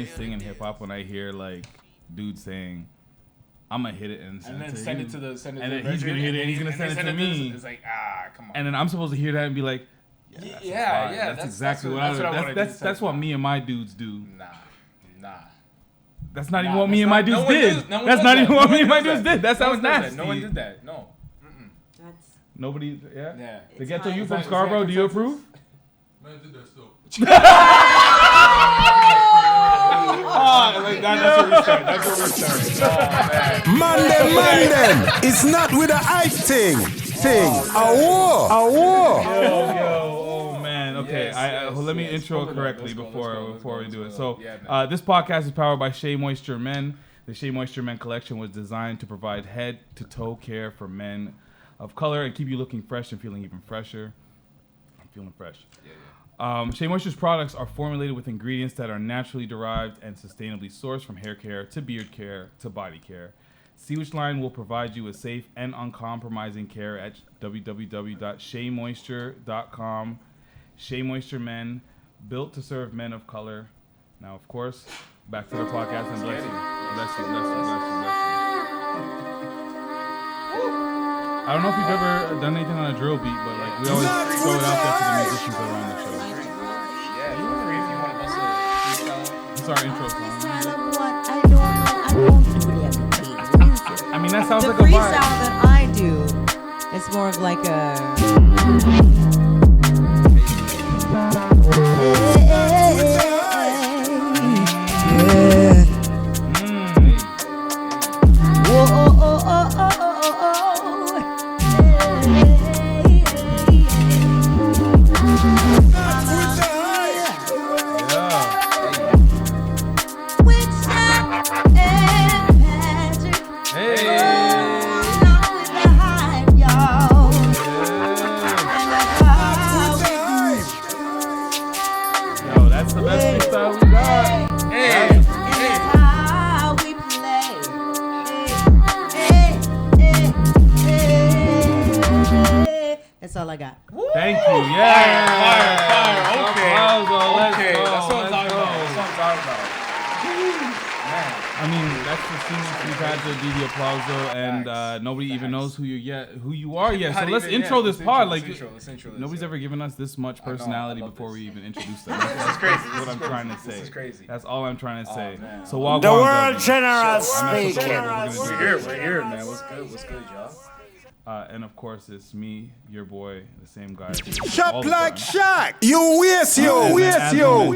funniest thing in hip hop when I hear like dudes saying, "I'm gonna hit it and then send it to the and then he's gonna hit it and he's gonna send it to me." It's like come on. And then I'm supposed to hear that and be like, "Yeah, that's exactly what that's what me and my dudes do." Nah. That's not even what me and my dudes did. That's not even what me and my dudes did. That sounds nasty. No one did that. No. Nobody. Yeah. Yeah. The Ghetto You from Scarborough. Do you approve? Man did that still. That's where we start. That's where we start. Oh, Man. It's not with a hype thing. A war. Yo. Oh man. Okay. Let me intro correctly before we do it. So, this podcast is powered by Shea Moisture Men. The Shea Moisture Men collection was designed to provide head to toe care for men of color and keep you looking fresh and feeling even fresher. I'm feeling fresh. Shea Moisture's products are formulated with ingredients that are naturally derived and sustainably sourced, from hair care to beard care to body care. See which line will provide you with safe and uncompromising care at www.sheamoisture.com. Shea Moisture Men, built to serve men of color. Now, of course, back to the podcast, and bless you. I don't know if you've ever done anything on a drill beat, but like we always throw it out there to the musicians around the show. Yeah, you free if you want to bust a freestyle. It's our intro song. I won't do everything. I mean, that sounds the like a vibe. The freestyle that I do, it's more of like a... That's all I got. Thank you. Yeah. Fire. Okay. That's what I'm talking about. I mean, that's the thing we've had to do the Applauso, and nobody even knows who you are yet. So let's intro this pod. Like, nobody's ever given us this much personality before we even introduce them. That's crazy. That's what I'm trying to say. This is crazy. That's all I'm trying to say. Man. So while the world general speaking. We're here, man. What's good, y'all? And of course, it's me, your boy, the same guy. Shop like Shaq. You waste you. We have a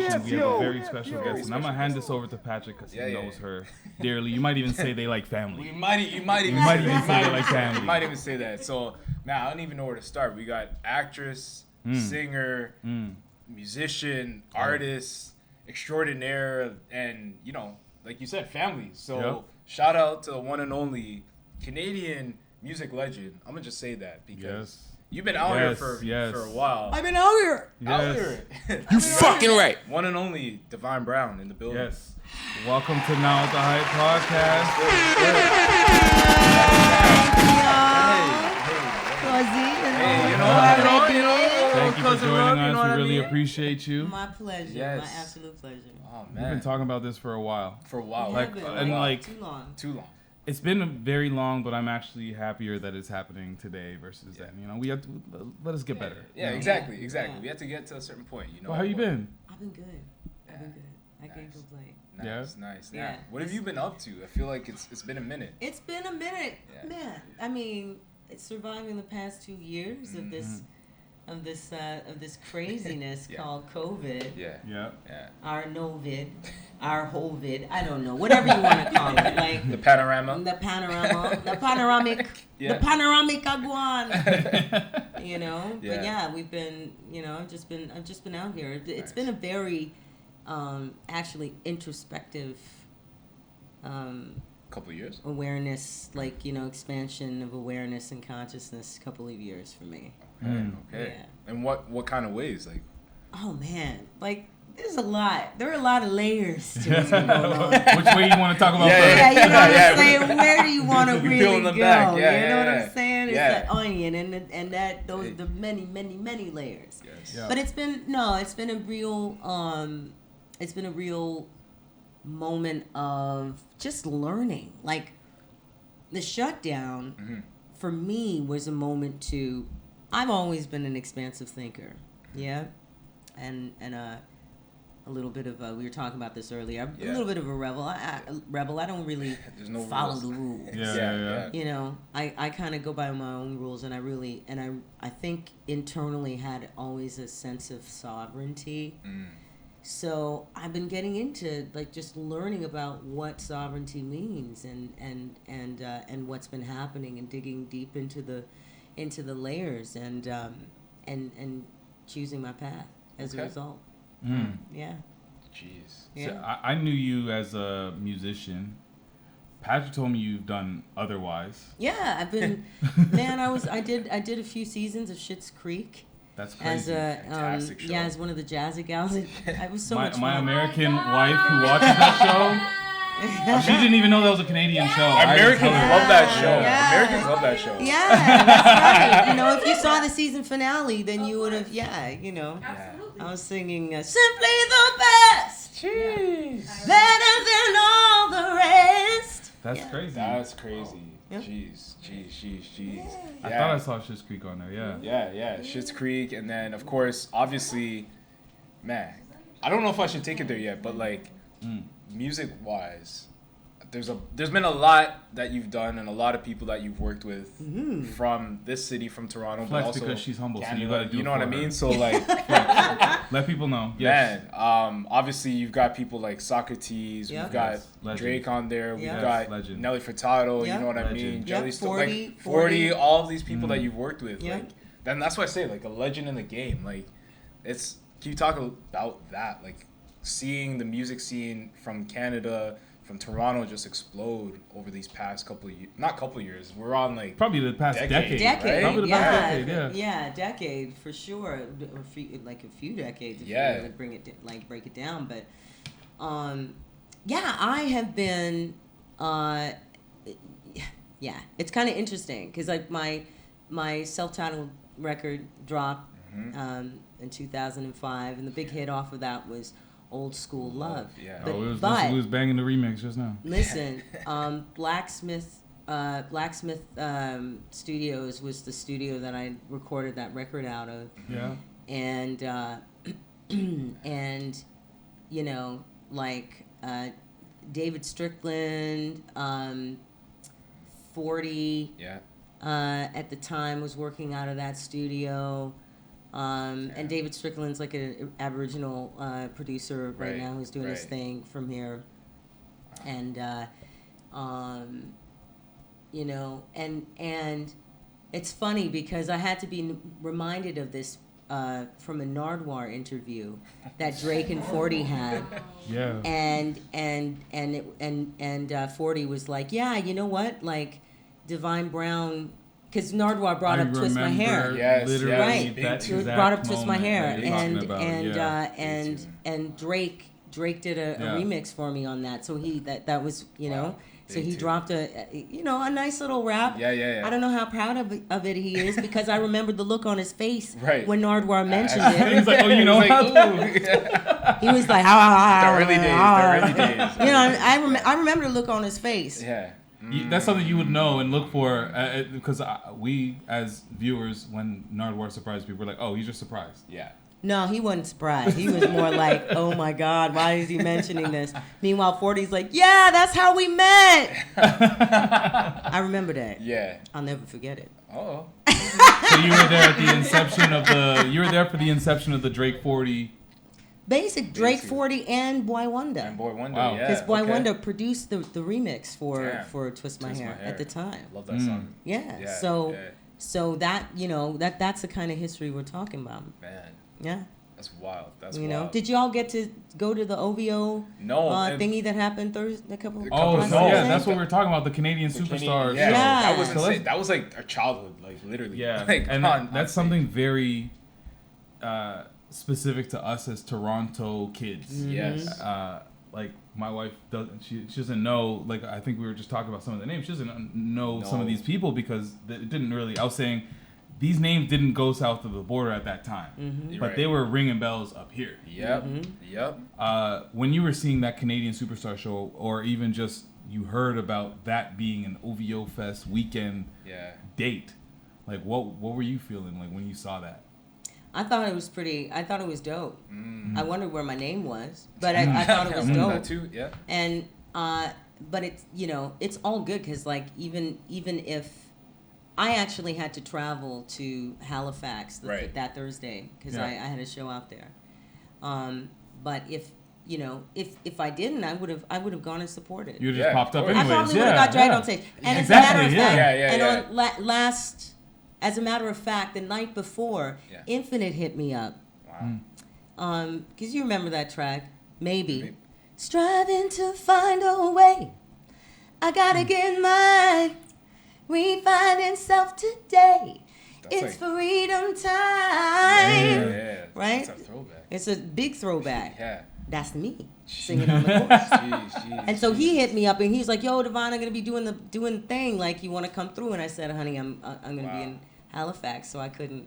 very special guest, and I'm gonna hand this over to Patrick because he knows her dearly. You might even say they like family. You might even say they like family. You might even say that. So now I don't even know where to start. We got actress, singer, musician, artist, extraordinaire, and like you said, family. So shout out to the one and only Canadian music legend. I'm gonna just say that because you've been out here for a while. I've been out here. You fucking right. One and only Divine Brown in the building. Yes. Welcome to Now at the Hype podcast. Thank you for joining us. We really appreciate you. My pleasure. Yes. My absolute pleasure. Oh man, we've been talking about this for a while. Too long. It's been very long, but I'm actually happier that it's happening today versus then. We have to let us get better. Yeah, exactly. We have to get to a certain point. Well, how you been? I've been good. I can't complain. Nice. Yeah. What have you been up to? I feel like it's been a minute. It's been a minute, man. I mean, it's surviving the past 2 years of this craziness called COVID. Yeah. Our Novid, our Hovid, I don't know, whatever you want to call it, like the panorama, the panoramic aguan. But we've been, I've just been out here. It's been a very, actually introspective, couple of years awareness, expansion of awareness and consciousness. Couple of years for me. Okay. Yeah. And what kind of ways? Like, oh man, there's a lot. There are a lot of layers to what's going on. Which way you want to talk about first? Yeah, you know what I'm saying? Where do you want to really go? Back. You know what I'm saying? It's that onion and the many layers. Yes. Yeah. But it's been a real moment of just learning. Like the shutdown for me was a moment to. I've always been an expansive thinker, and a little bit of we were talking about this earlier. A little bit of a rebel. I don't really follow the rules. Yeah. You know, I kind of go by my own rules, and I think internally had always a sense of sovereignty. So I've been getting into like just learning about what sovereignty means and what's been happening and digging deep into the layers and choosing my path as a result. Yeah. Jeez. Yeah. So I knew you as a musician. Patrick told me you've done otherwise. Yeah, I've been. Man, I did a few seasons of Schitt's Creek. That's crazy. As a as one of the jazzy gals. I was so much fun. My American wife who watches that show, she didn't even know that was a Canadian show. Americans love that show. Yeah. Americans love that show. Yeah, that's right. You know, if you saw the season finale, then you would have. Yeah, you know. Absolutely. I was singing "Simply the Best." Jeez. Better than all the rest. That's crazy. That's crazy. Yep. Jeez. I thought I saw Schitt's Creek on there. Yeah. Schitt's Creek, and then of course, obviously, man, I don't know if I should take it there yet, but like, music-wise, there's been a lot that you've done and a lot of people that you've worked with from this city, from Toronto, Flex but also because she's humble, Canada, so you gotta do. You know it what I for her. mean? So like, let people know. Yes. Man, obviously you've got people like Socrates, Yep. we've got Legend. Drake on there, we've Yep. got Legend. Nelly Furtado, Yep. you know what I Legend. mean? Yep. Jelly Stone, 40, like 40, all of these people that you've worked with, Yep. like, then that's why I say like a legend in the game. Like, can you talk about that? Like, seeing the music scene from Canada, from Toronto just explode over these past couple of years. We're on like Probably the past decade. Decade, Probably the past decade, yeah, decade for sure. Like a few decades. If you really break it down. But, I have been. It's kind of interesting because like my self-titled record dropped in 2005, and the big hit off of that was Old School Love. Yeah. But, We was banging the remix just now. Listen, Blacksmith Studios was the studio that I recorded that record out of. Yeah. And and you know, like David Strickland, 40 at the time was working out of that studio. And David Strickland's like an Aboriginal producer right now who's doing his thing from here. And, you know, and it's funny because I had to be reminded of this from a Nardwuar interview that Drake and 40 had. Yeah. And 40 was like, yeah, you know what? Like, Divine Brown... Because Nardwuar brought up Twist My Hair. Yes, literally that brought up Twist My Hair. And And Drake did a remix for me on that. So that was, you know... So he dropped a nice little rap. Yeah. I don't know how proud of it he is because I remembered the look on his face when Nardwuar mentioned He it. was like, oh, you know like, He was like, the early days. You know, I remember the look on his face. Yeah. That's something you would know and look for because we, as viewers, when Nardwuar surprised people, we're like, oh, he's just surprised. Yeah. No, he wasn't surprised. He was more like, oh my God, why is he mentioning this? Meanwhile, 40's like, yeah, that's how we met. I remember that. Yeah. I'll never forget it. Oh. So you were there at the inception of for the inception of the Drake 40. Basic Drake 40 and Boy Wonder. Wow. Because Boy Wonder produced the remix for Twist My Hair at the time. Love that song. Yeah. So that, you know, that's the kind of history we're talking about. Man. Yeah. That's wild. You know, did y'all get to go to the OVO thingy that happened Thursday? That's what we were talking about, the Canadian superstars. Yeah. Yeah. That was insane. That was like our childhood, like literally. Yeah. Like, and that's something very specific to us as Toronto kids. Yes. Like my wife doesn't. She doesn't know. Like I think we were just talking about some of the names. She doesn't know some of these people because it didn't really. I was saying these names didn't go south of the border at that time, but they were ringing bells up here. Yep. When you were seeing that Canadian Superstar show, or even just you heard about that being an OVO Fest weekend date, like what were you feeling like when you saw that? I thought it was dope. I wondered where my name was, but I thought it was dope. That too, yeah. And but it's it's all good because like even if I actually had to travel to Halifax that Thursday because I had a show out there. But if I didn't, I would have gone and supported. You just popped up anyways. I probably would have got dragged on stage. And as a matter of fact, as a matter of fact, the night before, Infinite hit me up. Wow. Because you remember that track, maybe. Striving to find a way, I gotta get mine. Refinding self today. It's freedom time. Yeah. Right? That's a throwback. It's a big throwback. Yeah. That's me singing on the chorus. Jeez. And so he hit me up and he's like, "Yo, Devon, I'm gonna be doing the thing. Like, you want to come through?" And I said, "Honey, I'm gonna be in Halifax, so I couldn't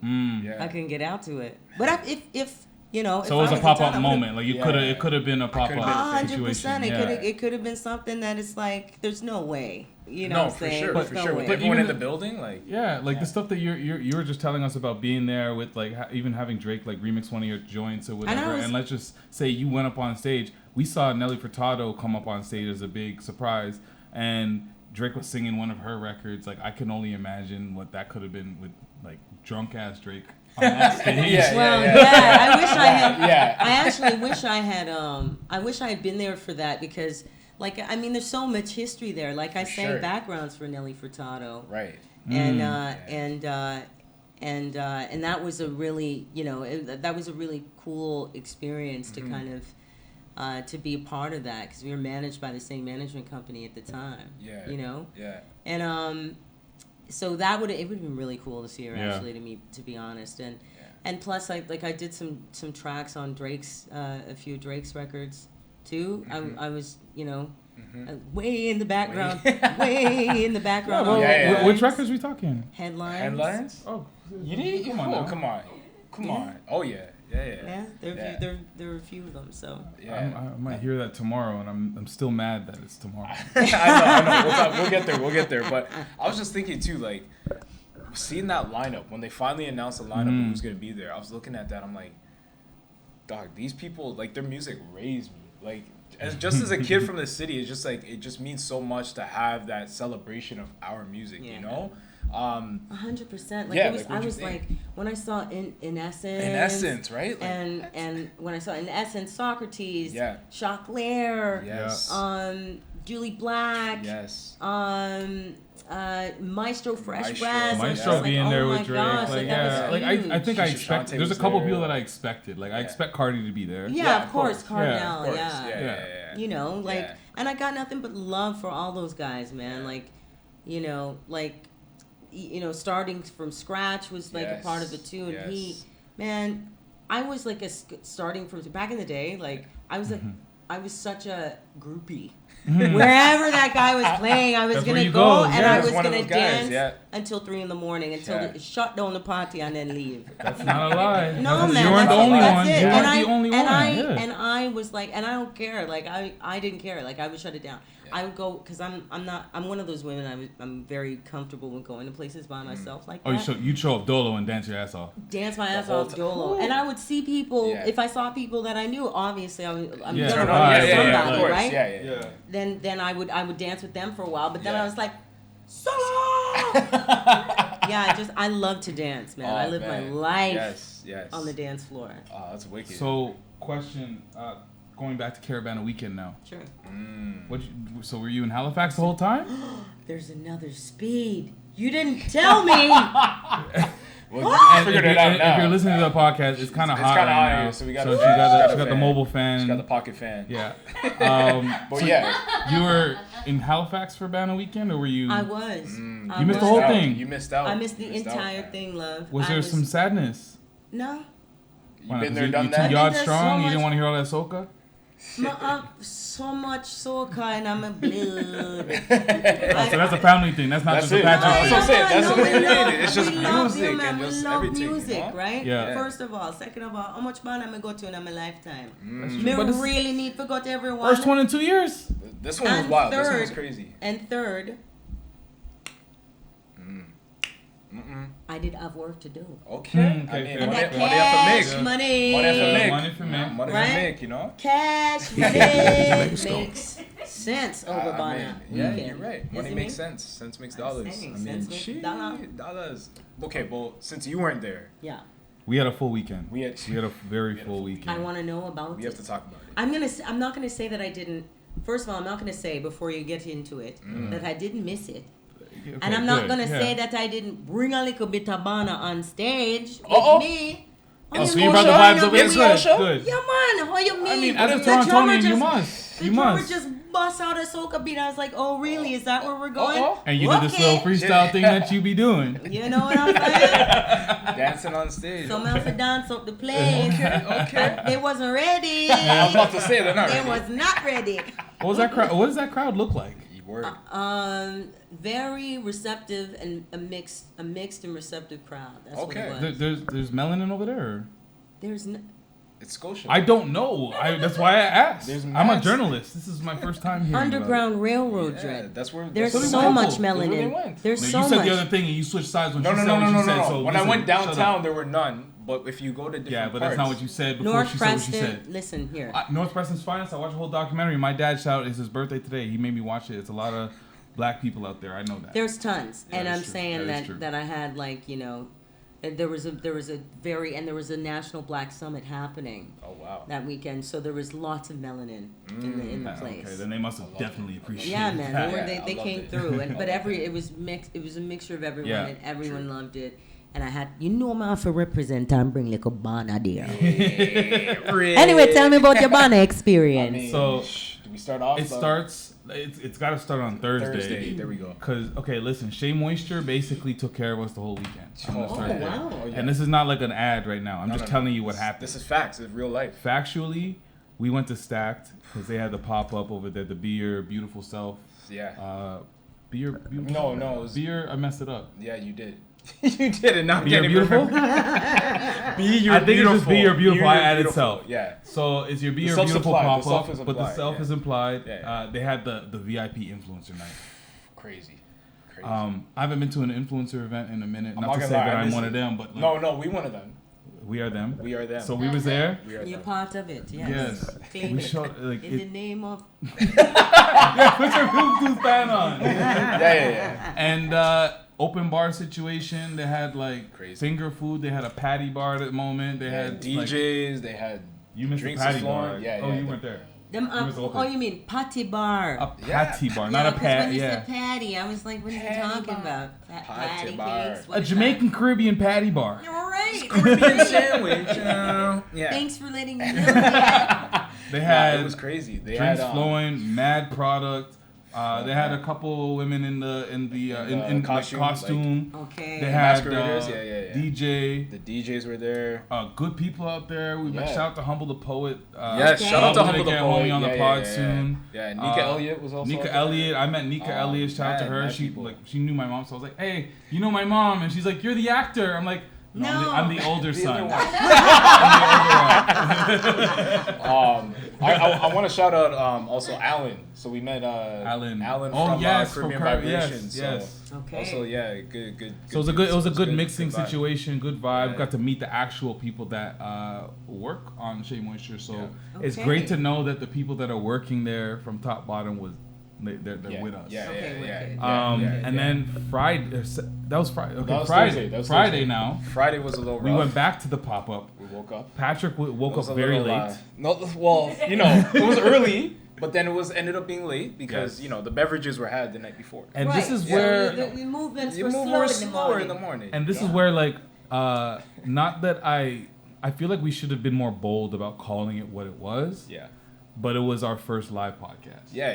get out to it." But if so it was a pop-up moment. Like it could have been a pop-up situation. 100%. It could have been something that is like, there's no way. You know what I'm saying? For sure. With everyone in the building, like the stuff that you were just telling us about being there with like even having Drake like remix one of your joints or whatever. And let's just say you went up on stage. We saw Nelly Furtado come up on stage as a big surprise, and Drake was singing one of her records. Like I can only imagine what that could have been with like drunk ass Drake. On that stage. I wish I had. I actually wish I had. I wish I had been there for that because, like, I mean, there's so much history there. Like, I sang backgrounds for Nelly Furtado, right? And that was a really, that was a really cool experience to kind of, to be a part of that because we were managed by the same management company at the time. And so it would have been really cool to see her actually to be honest, and plus I did some tracks on Drake's a few Drake's records too. I was way in the background, way in the background. Which records are we talking? Headlines. Oh, you need come on. Oh yeah. There are a few of them. So I might hear that tomorrow, and I'm still mad that it's tomorrow. I know. We'll get there. But I was just thinking too, like seeing that lineup when they finally announced the lineup and who's gonna be there. I was looking at that. I'm like, dog, these people, like, their music raised me. Like, just as a kid from the city, it's just like it just means so much to have that celebration of our music. You know. 100%. Like I was like when I saw in essence, right? Like, and when I saw in essence Socrates, Choclair, Julie Black, Maestro Fresh Brass, Maestro being there with Drake, I think I expect. There's a couple people that I expected. Like I expect Cardi to be there. Yeah, of course, Cardinal. You know, like, and I got nothing but love for all those guys, man. Like, starting from scratch was like a part of it too. And he, man, I was like starting from back in the day. Like I was I was such a groupie. Wherever that guy was playing, I was gonna go and I was gonna dance until 3 a.m. until it shut down the party and then leave. That's not a lie. No, man, you weren't the only one. You weren't the only one. And I was like, and I don't care. Like I didn't care. Like I would shut it down. I would go because I'm one of those women. I'm very comfortable with going to places by myself like that. Oh, you'd show up Dolo and dance your ass off. Dance my ass off Dolo, and I would see people. If I saw people that I knew, obviously I'm gonna run into somebody, right? Yeah. Then I would dance with them for a while, but then I was like, solo. I love to dance, man. I live my life on the dance floor. Oh, that's wicked. So, question. Going back to Caravana Weekend now. Sure. So were you in Halifax the whole time? There's another speed. You didn't tell me. Well, figured it out now. If you're listening to the podcast, it's kind of hot right now. So she got the mobile fan. She got the pocket fan. Yeah. But you were in Halifax for Bana Weekend, or were you? I was. You missed the whole thing. You missed out. I missed the entire thing, love. Was there some sadness? No. You been there, done that? You too yard strong? You didn't want to hear all that soca? So much soca in my blood. So that's a family thing. That's not just a Patrick thing. That's what I'm saying. That's what we it love- is. It's just we love music you, man. and just we love everything. music, you know? right? Yeah. First of all. Second of all, how much Bana I go to in my lifetime? true. But Me it's- really need to go to everyone. First one in 2 years. This one was And wild. This one third- was crazy. And third, I did have work to do. Okay. okay, I mean, fair. And money that for cash, Mick. money. Money for Mick. Money for Mick. Money Right? for Mick, you know? Cash, money makes sense over I Bana. mean, yeah, Okay. you're right. You Money see makes me? sense. Sense makes I'm dollars. saying, I mean, sense makes shit, dollar. dollars. Okay, well, since you weren't there, Yeah. We had a full weekend. We had a very full weekend. I want to know about we it. have to talk about it. I'm not gonna say that I didn't. First of all, I'm not gonna say before you get into it that I didn't miss it, Okay, and I'm not good, gonna yeah. say that I didn't bring a little bit of Bana on stage with Uh-oh. me. Oh, so you brought the vibes over there. Good, good. Yeah, man. How you mean? I mean, as a The drummer Torontonian, you just- must. The You drummer must. just bust out a soca beat. I was like, oh, really? Is that where we're going? And you did this little Okay. freestyle thing that you be doing. You know what I'm saying? Dancing on stage. Some else to dance up the place. Okay. They wasn't ready. I was about to say they're not They ready. was not ready. What was that crowd? What does that crowd look like? Word. Very receptive and a mixed and receptive crowd. That's Okay. what it was. There's melanin over there. Or? There's no, It's Scotia. I don't know. That's why I asked. There's I'm a max- journalist. This is my first time here. Underground Railroad Yeah, dread. that's where. There's that's what so they went. much That's where they melanin. went. There's No, so you said much. the other thing, and you switched sides when No, she no, said no, what no, she no, said. no. So When listen, I went shut up. downtown, there were none. But if you go to different Yeah, but parts, that's not what you said before North she said what she Preston, said. listen here. North Preston's finest. I watched a whole documentary. My dad shouted, it's his birthday today. He made me watch it. It's a lot of black people out there. I know that. There's tons, Yeah, and that's I'm true. saying That is true. that I had like there was a national black summit happening Oh wow. that weekend, so there was lots of melanin in the place. Okay, then they must have definitely appreciated Yeah, man, that. Yeah, they I loved came it. through, it was mixed. It was a mixture of everyone, Yeah, and everyone loved it. And I had, I'm off to represent and bring like a Bana there. Really? Anyway, tell me about your Bana I experience. mean, So, do we start off? It starts. It's got to start on Thursday. There we go. Cause listen, Shea Moisture basically took care of us the whole weekend. I'm gonna start there. wow. Oh, yeah. And this is not like an ad right now. I'm just telling you what happened. This is facts. It's real life. Factually, we went to Stacked because they had the pop up over there. The Be Your Beautiful Self. Yeah. Be Your Beautiful. No, Self. no, it was- Be Your. I messed it up. Yeah, you did. You did it. Now I'm Be Your getting Beautiful. Be your I think it's just Be Your Beautiful. I added beautiful. self. Yeah. So it's your Be The Your self's Beautiful implied. pop The self up, is but the implied, self yeah. is implied. Yeah. They had the VIP influencer night. Crazy. I haven't been to an influencer event in a minute. I'm Not not to gonna say lie, that I I'm miss one it. of them, but like, No, we one of them. we are them. We are them. So we was there. We are You're them. part of it, yes. Yes. Claim We it. showed like In the it. name of Yeah, put your Bluetooth fan on. Yeah. And open bar situation. They had like Crazy. finger food. They had a patty bar at the moment. They They had had like, DJs. They had you missed the drinks patty is bar. flowing. Yeah, Oh, yeah. you weren't there. them. It was open. Oh, you mean patty bar? A patty bar, not Yeah, a 'cause pat. when you Yeah. said patty, I was like, what are you Patty talking bar. about? Patty Patty bar. cakes? What A is Jamaican Caribbean patty bar. that? You're right. Caribbean sandwich. Yeah. Thanks for letting me know that. They Nah, had it was crazy. They drinks had flowing, mad product. They had a couple women in the costume, costume. Okay. They had Masqueraders, yeah. DJ. The DJs were there. Good people out there. We Yeah. shout out to Humble the Poet. Yes, shout out to We're gonna Humble the get Poet. homie on the Yeah, pod yeah. soon. Yeah, Nika Elliott was also. Nika there. Elliott. I met Nika Elliott. Shout out to her. mad She people. she knew my mom, so I was like, hey, you know my mom, and she's like, you're the actor. I'm like, no, I'm the older The son. other one. I'm the older one. I want to shout out also Alan. So we met Alan. Alan Oh, from yes, Caribbean from Vibrations. yes. Okay. Also, yeah, good. So it was a good mixing vibe. situation, good vibe. Yeah. Got to meet the actual people that work on Shea Moisture. So Yeah. it's Okay. great to know that the people that are working there from top bottom they're Yeah, with us. Yeah, Okay, yeah. wicked. And then Friday, that was Friday. Okay, That was Friday. Thursday, that was Friday Thursday. now. Friday was a little rough. We went back to the pop up. We woke up. Patrick woke It was up a very little, late. No, well, it was early, but then it ended up being late because Yes. the beverages were had the night before. And Right, this is so where the movements You were move slow more in the slower morning. in the morning. and this you is know? where like not that I feel like we should have been more bold about calling it what it was. Yeah. But it was our first live podcast. Yeah.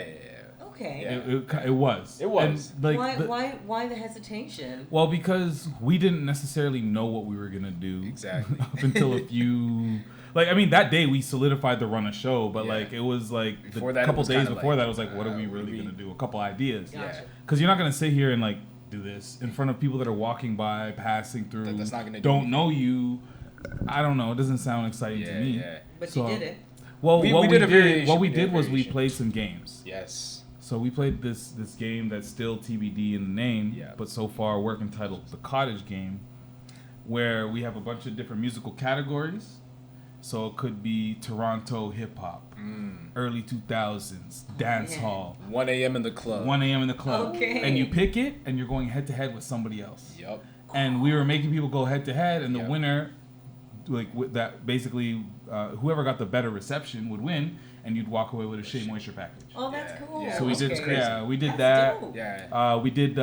Okay. Yeah. It was. It was. And, like, Why the hesitation? Well, because we didn't necessarily know what we were gonna do. Exactly. Up until a few. Like, I mean, that day we solidified to run a show, but like it was like a couple days before that, I was like, what are we really gonna do? A couple ideas. Gotcha. Because you're not gonna sit here and like do this in front of people that are walking by, passing through, That's not gonna don't know you. I don't know. It doesn't sound exciting to me. Yeah. But So- you did it. Well, what we variation. did was we played some games. Yes. So we played this game that's still TBD in the name, Yeah. but so far work entitled The Cottage Game, where we have a bunch of different musical categories. So it could be Toronto hip hop, early 2000s, dance hall, 1 a.m. in the club. 1 a.m. in the club. Okay. And you pick it, and you're going head to head with somebody else. Yep. And we were making people go head to head, and the Yeah. winner, like with that, basically, whoever got the better reception would win, and you'd walk away with a Shea Moisture package. Oh, that's Yeah. cool. Yeah, So we it did, was crazy. we did That's that. dope. Yeah. We did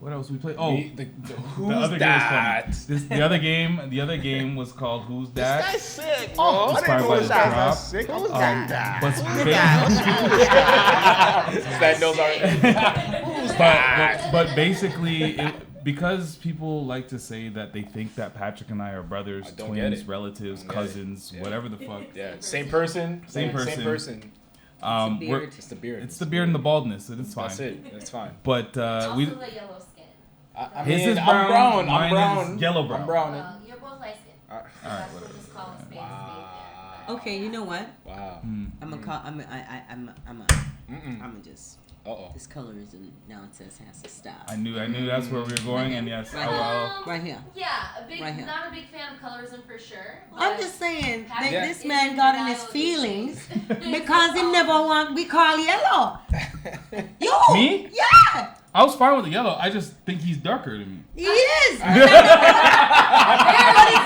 what else we played? Oh, Who's the other that? game was funny. The other game was called Who's That? That's sick, bro. Inspired by the drop. Who's that? But That knows already. but basically, because people like to say that they think that Patrick and I are brothers, I don't get twins, it. relatives, Don't get cousins, it. Yeah. whatever the fuck. Yeah. Same person. Same person. Same person. We're- It's the beard. it's the beard and the baldness. It's fine. That's it. That's fine. But Also we. the yellow skin. I His mean, is I'm brown, brown. I'm mine brown. is yellow brown. I'm brown. Well, you're both light skin. All right. So that's what just call a spade a spade. Okay, you know what? Wow. Hmm. I'm a just. Uh-oh. This colorism nonsense has to stop. I knew that's where we were going, and yes, Right. Right here. Yeah, Right here. not a big fan of colorism for sure. I'm but just saying that Patrick this is man got in his denial of feelings issues. because he never want we call yellow. You? Me? Yeah. I was fine with the yellow. I just think he's darker than me. He is. But it's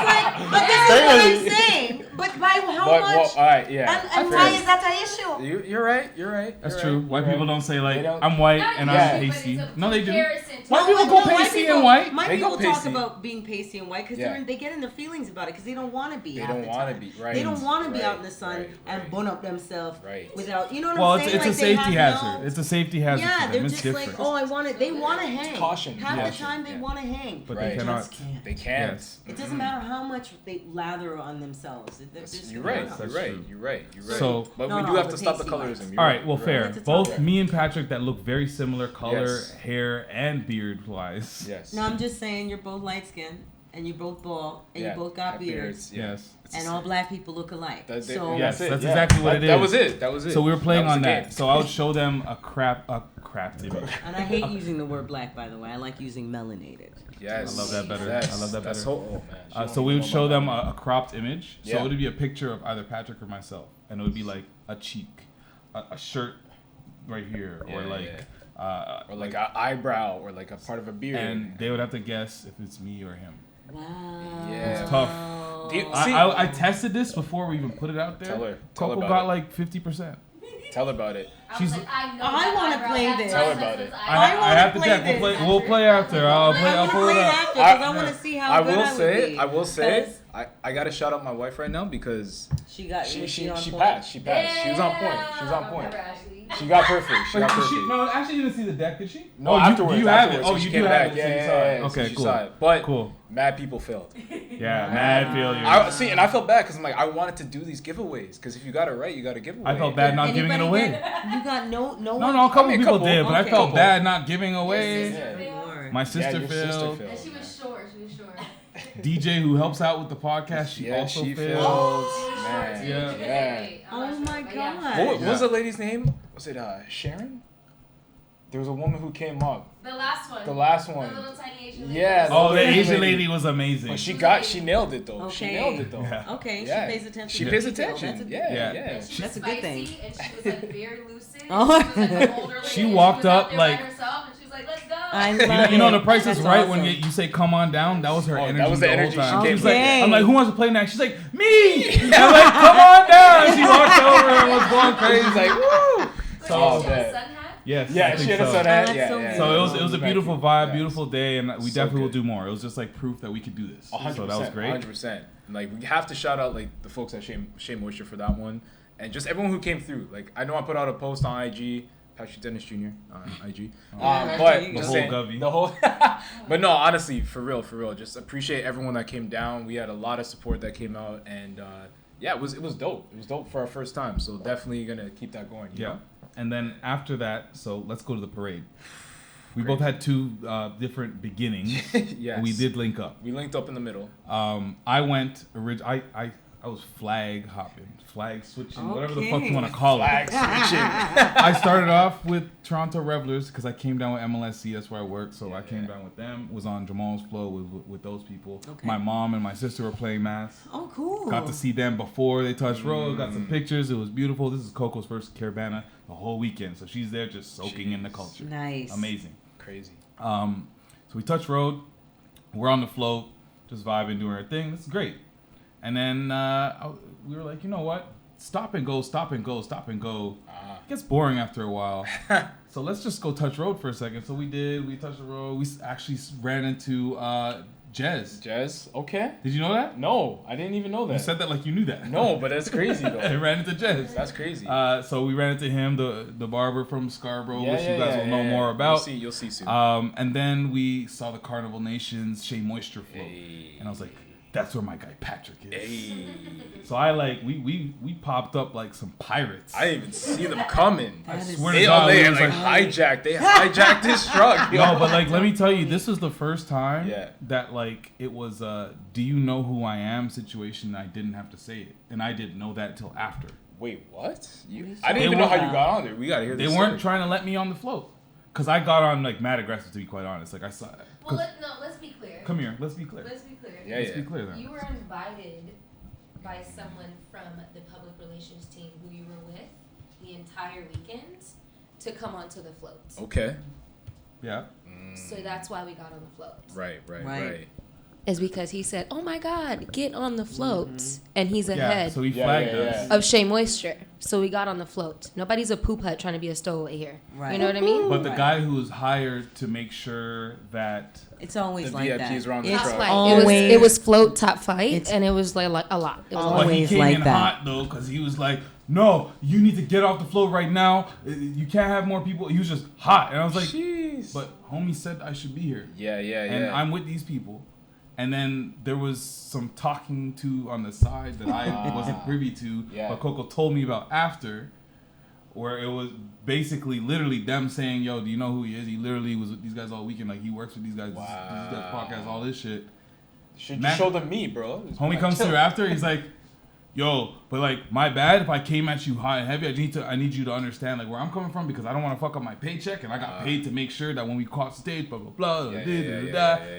like, but this is what I'm saying. But by how But, much? well, all right, yeah. And why is that an issue? You're right. You're right. That's you're true. right, White you're people right. don't say like They don't- I'm white Not and Yeah. I'm usually, but pasty. it's a No, they do. comparison to- White people go pasty and white. My They go people talk pasty. about being pasty and white because Yeah. they get in their feelings about it because they don't want to be. They half don't the wanna time. be, right. They don't want to be Right, out in the sun right, and right. bun up themselves Right. without. You know what Well, I'm it's saying? a Like, they safety have hazard. no- It's a safety hazard Yeah, for they're them. It's just different. like, oh, I want it. They want to hang. Caution. Half the Caution, time they yeah. want to hang. But Right. they cannot. Just can't. They can't. Yes. It doesn't matter how much they lather on themselves. They're just You're gonna right. come That's You're right. true. You're right. You're right. So- but No, we no, do have the to stop the pasty colorism. whites. You're All right, well, Right. fair. That's a Both topic. me and Patrick that look very similar color, Yes. hair, and beard wise. Yes. No, I'm just saying you're both light skinned and you're both bald and Yeah, you both got have beards. Yeah. Yes. It's And the all same. black people look alike. That's it. So Yes, That's it, that's yeah. exactly what it That is. was it. That was it. So we were playing That was on the that. game. So I would show them a crap image. and I hate using the word black, by the way. I like using melanated. Yes. I love that better. Yes. I love that That's better. oh, man. So we would show them a cropped image. So Yeah. it would be a picture of either Patrick or myself, and it would be like a cheek, a shirt right here, or Yeah, like, or like an eyebrow, or like a part of a beard. and they would have to guess if it's me or him. Wow. Yeah. It's tough. Do you- see- I tested this before we even put it out there. Tell her Coco about got it. like 50%. Tell her about it. I was She's- like, I know I that wanna eyebrow. play That's this. why Tell her I said about this it. eyebrow. I wanna have to play check. this. We'll play after. I'll I'm pull gonna it play it up. after because I want to see how I good will I would say, be. I will say, 'Cause I gotta shout out my wife right now because she got she on point? passed. She passed. She was on point. She was on Damn. point. Okay, Ashley. She got perfect. She got Wait, perfect. no, actually, you didn't see the deck, did she? No, oh, afterwards. you have it. afterwards, Oh, she you came do back. have it. so you saw it. So Okay, she cool. saw it. But Cool. mad people failed. Yeah, mad failure. I see, and I felt bad because I'm like, I wanted to do these giveaways because if you got it right, you got to give away. I felt bad not giving it Anybody away. get- You got no. No, one- no, a couple I mean, a people couple. did, but I Okay. felt Couple. bad not giving Your away. sister Yeah. failed. More. My sister your sister failed. failed. And she was short. She was short. DJ who helps out with the podcast, she Yeah, also she failed. Oh, Short man. too. Yeah. She was Yeah. great. I'm Oh not sure, my but yeah. God. What Yeah. was the lady's name? Was it Sharon? There was a woman who came up. The last one. The last one. The little tiny Asian lady. Yeah, Oh, the Asian Asian lady. lady was amazing. But she nailed it though. She Okay. nailed it though. Yeah. Okay, Yeah. she pays attention. She to pays detail. attention. That's a- Yeah, Yeah. yeah. And she That's was a good thing. spicy, And she was like very lucid. Oh. She was like an older lady. She and walked was out up there like- by herself, and she was like, "Let's go." I You love know, you know, it. The Price is That's Right when awesome. you say "come on down." That was her Oh, energy. that was the whole energy she time. came was like, with. I'm like, "Who wants to play next?" She's like, "Me." I'm like, "Come on down." She walked over and was going crazy. She's like, woo. So Oh, she had a that. sun hat. Yes. Yeah, I think she had a so. son hat. That's Yeah, so yeah. So it was a beautiful vibe, Yeah. beautiful day, and we So definitely will good. do more. It was just like proof that we could do this. 100%. So that was great. 100%. Like we have to shout out like the folks at Shea Moisture for that one, and just everyone who came through. Like I know I put out a post on IG. Patrick Dennis Jr. on IG. Oh. But The whole Govey. the whole. But no, honestly, for real, just appreciate everyone that came down. We had a lot of support that came out, and yeah, it was dope. It was dope for our first time. So definitely gonna keep that going. You know? And then after that, so let's go to the parade. We both had two different beginnings. Yes. And we did link up. We linked up in the middle. I went. I was flag hopping, flag switching, whatever the fuck you want to call Flag it. switching. I started off with Toronto Revelers because I came down with MLSC. That's where I work, so I came down with them. Was on Jamal's flow with those people. Okay. My mom and my sister were playing mass. Oh, cool. Got to see them before they touched road. Got some pictures. It was beautiful. This is Coco's first Caravana the whole weekend, so she's there just soaking in the culture. Nice. Amazing. Crazy. So we touch road. We're on the float, just vibing, doing our thing. It's great. And then we were like, you know what? Stop and go. It gets boring after a while. So let's just go touch road for a second. So we did. We touched the road. We actually ran into Jez. Okay. Did you know that? No, I didn't even know that. You said that like you knew that. No, but that's crazy though. I ran into Jez. That's crazy. So we ran into him, the barber from Scarborough, which you guys will know more about. You'll see soon. And then we saw the Carnival Nations Shea Moisture float. And I was like, that's where my guy Patrick is. So we popped up like some pirates. I didn't even see them coming. I That is- swear to They God, they it was like hijacked. They hijacked his truck. no, but like let me tell you, this was the first time Yeah. that like it was a do you know who I am situation. I didn't have to say it, and I didn't know that until after. Wait, what? you I didn't talking even know how you about? got on there. We gotta hear They this. weren't story. trying to let me on the float because I got on like mad aggressive, to be quite honest. Like I saw. Well, let's be clear. Come here, let's be clear. Let's be clear. Yeah, Let's be clear then. You were invited by someone from the public relations team who you were with the entire weekend to come onto the float. Okay. Yeah. So that's why we got on the float. Right. Is because he said, "Oh my God, get on the float," and he's Yeah. ahead So he flagged us. of Shea Moisture. So we got on the float. Nobody's a poop hut trying to be a stowaway here. Right. You know what I mean? But the guy who was hired to make sure that It's always The like VIPs that. were on the It's truck. Flight. always, It was float top flight, It's- and it was like a lot. It was a lot. but he always came like in that. hot though because he was like, "No, you need to get off the float right now. You can't have more people." He was just hot, and I was like, Jeez. "But homie said I should be here, Yeah. and I'm with these people." And then there was some talking to on the side that I wasn't privy to, Yeah. but Coco told me about after, where it was basically literally them saying, "Yo, do you know who he is? He literally was with these guys all weekend. Like he works with these guys, these guys podcast, all this shit." Should Man- just show them me, bro. Just Homie like, comes chill. through after. He's like, "Yo, but like my bad if I came at you hot and heavy. I need you to understand like where I'm coming from because I don't want to fuck up my paycheck and I got paid to make sure that when we cross stage, blah blah blah,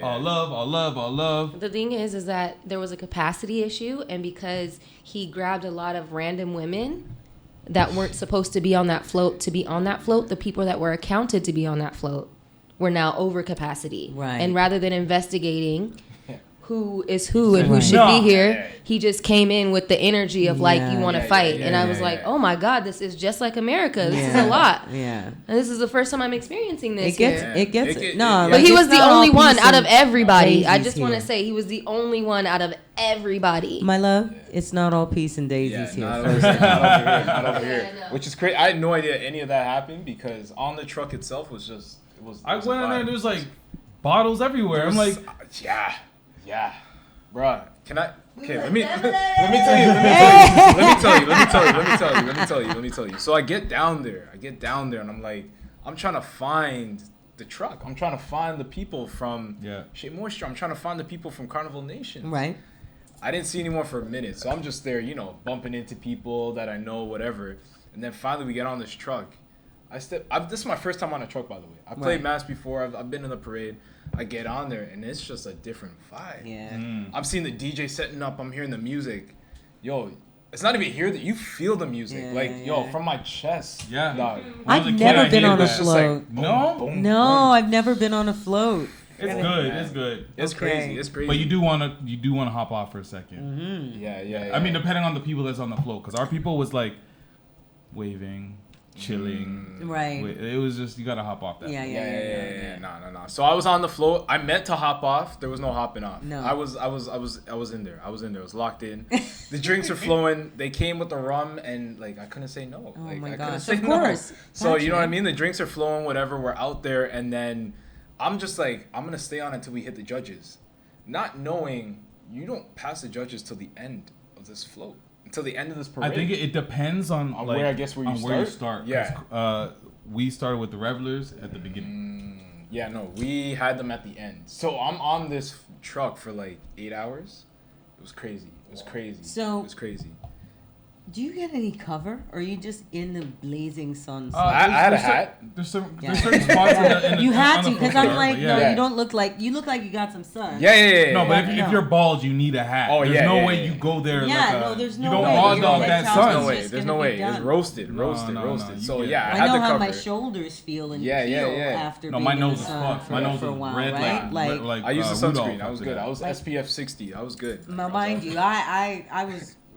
all love. The thing is that there was a capacity issue, and because he grabbed a lot of random women that weren't supposed to be on that float, the people that were accounted to be on that float were now over capacity. Right. And rather than investigating who is who and who Right. should No. be here, he just came in with the energy of like, Yeah. you want to Yeah, fight. yeah, and I yeah, was yeah, like, yeah. oh my God, this is just like America. This is Yeah. a lot. Yeah. And this is the first time I'm experiencing this It gets, here. it gets, It get- no. yeah. like, But he it's was the not all only one peace out and of everybody. I daisies just want to here. say he was the only one out of everybody. My love, it's not all peace and daisies here. not First over of all. here. Not over here. Yeah, I know. Which is crazy. I had no idea any of that happened because on the truck itself was just it was. I it was a went in there. vibe. There's like bottles everywhere. I'm like, yeah, bruh. Can I? Okay, let me tell you. So I get down there, and I'm like, I'm trying to find the truck. I'm trying to find the people from Shea Moisture. I'm trying to find the people from Carnival Nation. Right. I didn't see anyone for a minute, so I'm just there, bumping into people that I know, whatever. And then finally we get on this truck. This is my first time on a truck, by the way. I played Right. mass before. I've been in the parade. I get on there, and it's just a different vibe. Yeah. I'm seeing the DJ setting up. I'm hearing the music. Yo, it's not even here that you feel the music. Yeah, like, yeah, yo, yeah. from my chest. Yeah. Dog. When I was a I've kid, never I been hated on a that. It's just like, float. boom, No? boom, No, boom. I've never been on a float. It's good. It's good. It's Okay. crazy. It's crazy. But you do want to hop off for a second. Yeah. I mean, depending on the people that's on the float, because our people was like waving, chilling. Right. It was just, you gotta hop off that. Yeah. No. So I was on the float. I meant to hop off. There was no hopping off. No. I was in there. I was locked in. The drinks were flowing. They came with the rum, and like I couldn't say no. Oh like my I couldn't gosh. say Of no. course. So you know what I Patrick. mean? The drinks are flowing, whatever. We're out there, and then I'm just like, I'm gonna stay on until we hit the judges, not knowing you don't pass the judges till the end of this float. Until the end of this parade. I think it depends on like where, I guess, where you you start? start. Yeah. 'Cause, we started with the revelers at the beginning. Yeah, no, we had them at the end. So I'm on this truck for like 8 hours. It was crazy. So- it was crazy. Do you get any cover, or are you just in the blazing sun? I had a hat. There's certain Yeah. spots in the You had on to, the because floor, I'm like, but no, yeah. you don't look like you got some sun. Yeah. No, but But if you're bald, you need a hat. Oh, There's yeah, no yeah, way yeah. you go there. Yeah, like no, there's no you don't way. raw You're dog like, that Charles, sun. No it's way. just There's gonna no be way. It's done. roasted. No, So you yeah, get I I had know the how cover. my shoulders feel and Yeah, peel yeah. after No, being my in the nose is sun fucked. My nose for a is while, red, right? like I used the Rudolph sunscreen. I was after good. that. I was SPF 60. I was good. Now, mind you,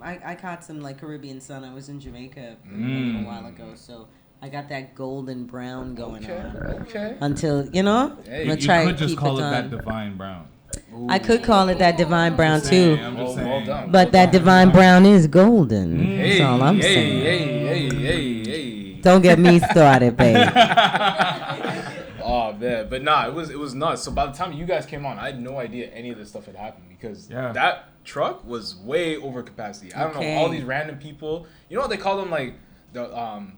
I caught some like Caribbean sun. I was in Jamaica a little while ago, so I got that golden brown going on. Okay. Until I'm Hey, gonna You try could to just keep call it it that on. divine brown. I could call it that divine brown Saying, too, I'm just Well saying. done. but that divine brown is golden. Hey, That's all I'm saying. hey. Don't get me started, babe. Oh man, but nah, it was nuts. So by the time you guys came on, I had no idea any of this stuff had happened because that truck was way over capacity. I don't know, all these random people. You know what they call them, like the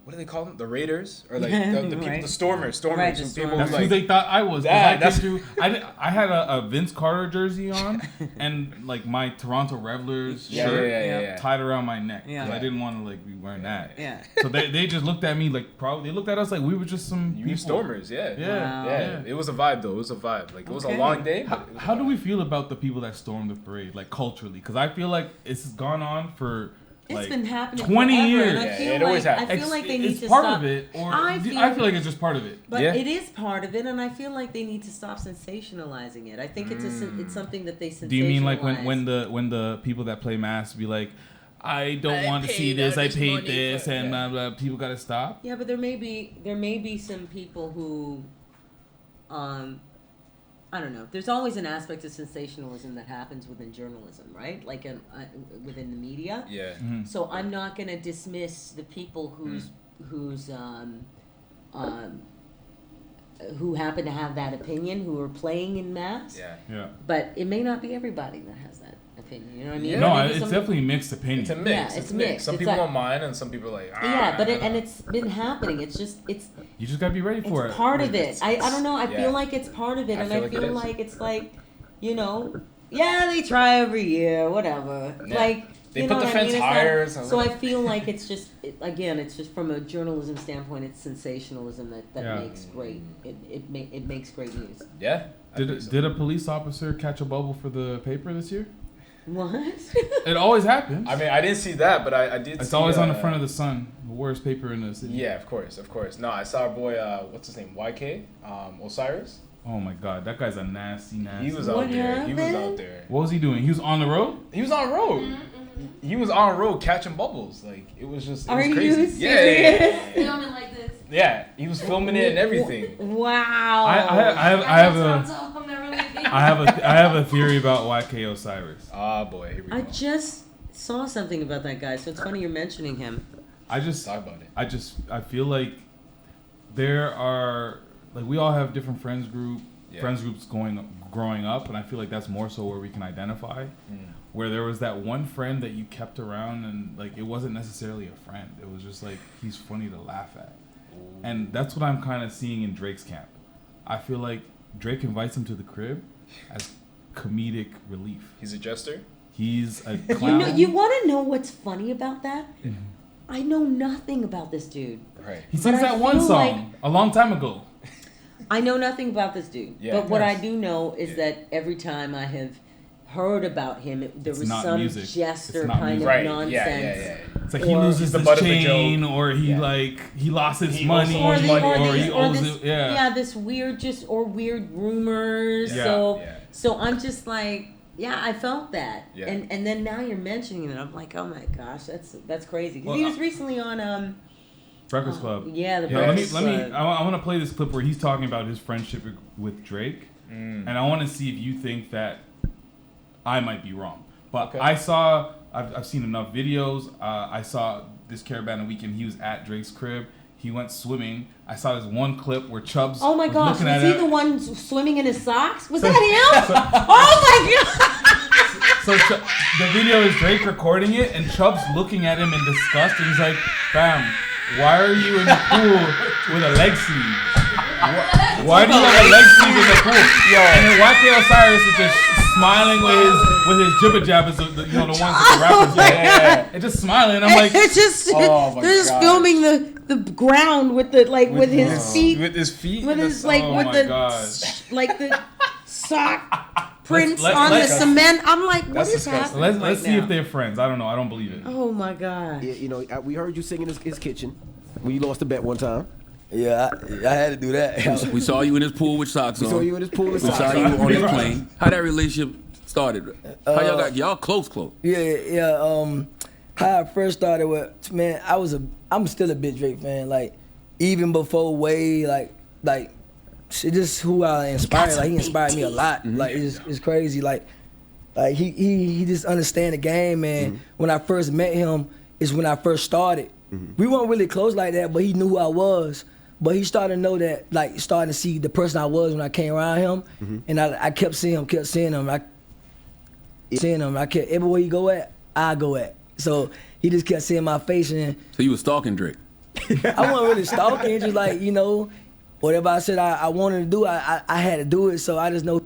what do they call them? The raiders or like the people, Right. the stormers. Right, the Some people That's who who like they thought I was. 'Cause Yeah, I had a Vince Carter jersey on and like my Toronto Revelers shirt yeah. tied around my neck. 'Cause Yeah. I didn't want to like be wearing that. Yeah. So they just looked at me like they looked at us like we were just some you people. stormers. Yeah. Wow. Yeah. It was a vibe though. It was a vibe. Like it was a Okay. long day. How, But it was how a do vibe. we feel about the people that stormed the parade, like culturally? Because I feel like it's gone on for It's like been happening 20 forever, years. and I Yeah, feel it always like happens. I feel like they need it's to part stop. of it, or I I feel- feel like it's just part of it. But Yeah. it is part of it, and I feel like they need to stop sensationalizing it. I think it's something that they sensationalize. Do you mean like when the people that play mass be like, I don't want to see this, I paid this, and blah blah. People gotta stop. Yeah, but there may be some people who, I don't know. There's always an aspect of sensationalism that happens within journalism, right? Like within the media. Yeah. So I'm not going to dismiss the people who happen to have that opinion, who are playing in mass. Yeah. Yeah. But it may not be everybody that has that opinion. You know what I mean? Yeah. No, Maybe it's some- definitely mixed opinion. It's a mix. Yeah, it's mixed. Some It's people like- don't mind, and some people are like. Yeah, but I and don't know. it's been happening. It's You just gotta be ready for it. it's part of it. I don't know. I yeah. feel like it's part of it, I and feel I like it feel is. like it's like, yeah, they try every year, whatever. Yeah. Like They you put know the what I mean? fence It's not- higher, So I feel like it's just it's just from a journalism standpoint, it's sensationalism that Yeah. makes great. It makes great news. Yeah. I think so. Did a police officer catch a bubble for the paper this year? What? It always happens. I mean, I didn't see that, but I did. It's see, always on the front of the Sun, the worst paper in the city. Yeah, of course. No, I saw our boy. What's his name? YK. Osiris. Oh my God, that guy's a nasty. He was What out there. He was happened? out there. What was he doing? He was on the road. He was on road. He was on road catching bubbles. Like it was just. It Are was you crazy. serious? Filming like this. Yeah, he was filming it and everything. Wow. I have a theory about YK Osiris. Ah, boy, here we go. I just saw something about that guy, so it's funny you're mentioning him. I just Talk about it. I feel like there are like we all have different friends groups growing up, and I feel like that's more so where we can identify. Where there was that one friend that you kept around, and like it wasn't necessarily a friend. It was just like he's funny to laugh at, and that's what I'm kind of seeing in Drake's camp. I feel like Drake invites him to the crib as comedic relief. He's a jester. He's a clown. You want to know what's funny about that? I know nothing about this dude. Right. He sings I that one feel song a long time ago. I know nothing about this dude. Yeah, but what I yes. do know is that every time I have heard about him, there It's was not some music. jester It's not kind music. of Right. nonsense. Yeah. It's like he Or loses the his butt of the chain, joke. or he Yeah. he lost his He money, owes or, money, he owes this, it. Yeah. this weird weird rumors. Yeah. So I'm just like, yeah, I felt that. Yeah. And then now you're mentioning it, I'm like, oh my gosh, that's crazy. 'Cause he Well, was recently on Breakfast Club. Yeah, the Let Breakfast me. Club. I want to play this clip where he's talking about his friendship with Drake, and I want to see if you think that I might be wrong. But I've seen enough videos. I saw this Caravana weekend. He was at Drake's crib. He went swimming. I saw this one clip where Chubbs. Oh my gosh, was he the one swimming in his socks? Was that him? Oh my god! So the video is Drake recording it, and Chubbs looking at him in disgust, and he's like, "Fam, why are you in the pool with a leg sleeve? Why do you have a leg sleeve in the pool?" And then YK Osiris is just smiling with his jibber jabbers, the ones that the rappers do. And just smiling. I'm like, it's just they're just filming the ground with with his feet. With his feet. With his the sock prints let's on the cement. I'm like, what is disgusting. happening? let's see if they're friends. I don't know. I don't believe it. Oh my god. Yeah, we heard you singing in his kitchen when you lost a bet one time. Yeah, I had to do that. We saw you in his pool with socks on. We saw you in his pool with We socks saw you on. on his plane. How that relationship started? How y'all got y'all close? Yeah. How I first started with, man, I'm still a big Drake fan. Like, even before Wade, like, it's just who I inspired. Like, he inspired me a lot. Mm-hmm. Like, it's crazy. Like he just understand the game, man. Mm-hmm. When I first met him, is when I first started. Mm-hmm. We weren't really close like that, but he knew who I was. But he started to know that, like, starting to see the person I was when I came around him. Mm-hmm. And I kept seeing him. I kept, everywhere you go at, I go at. So he just kept seeing my face. And so you was stalking Drake? I wasn't really stalking, just like, whatever I said I wanted to do, I had to do it. So I just know.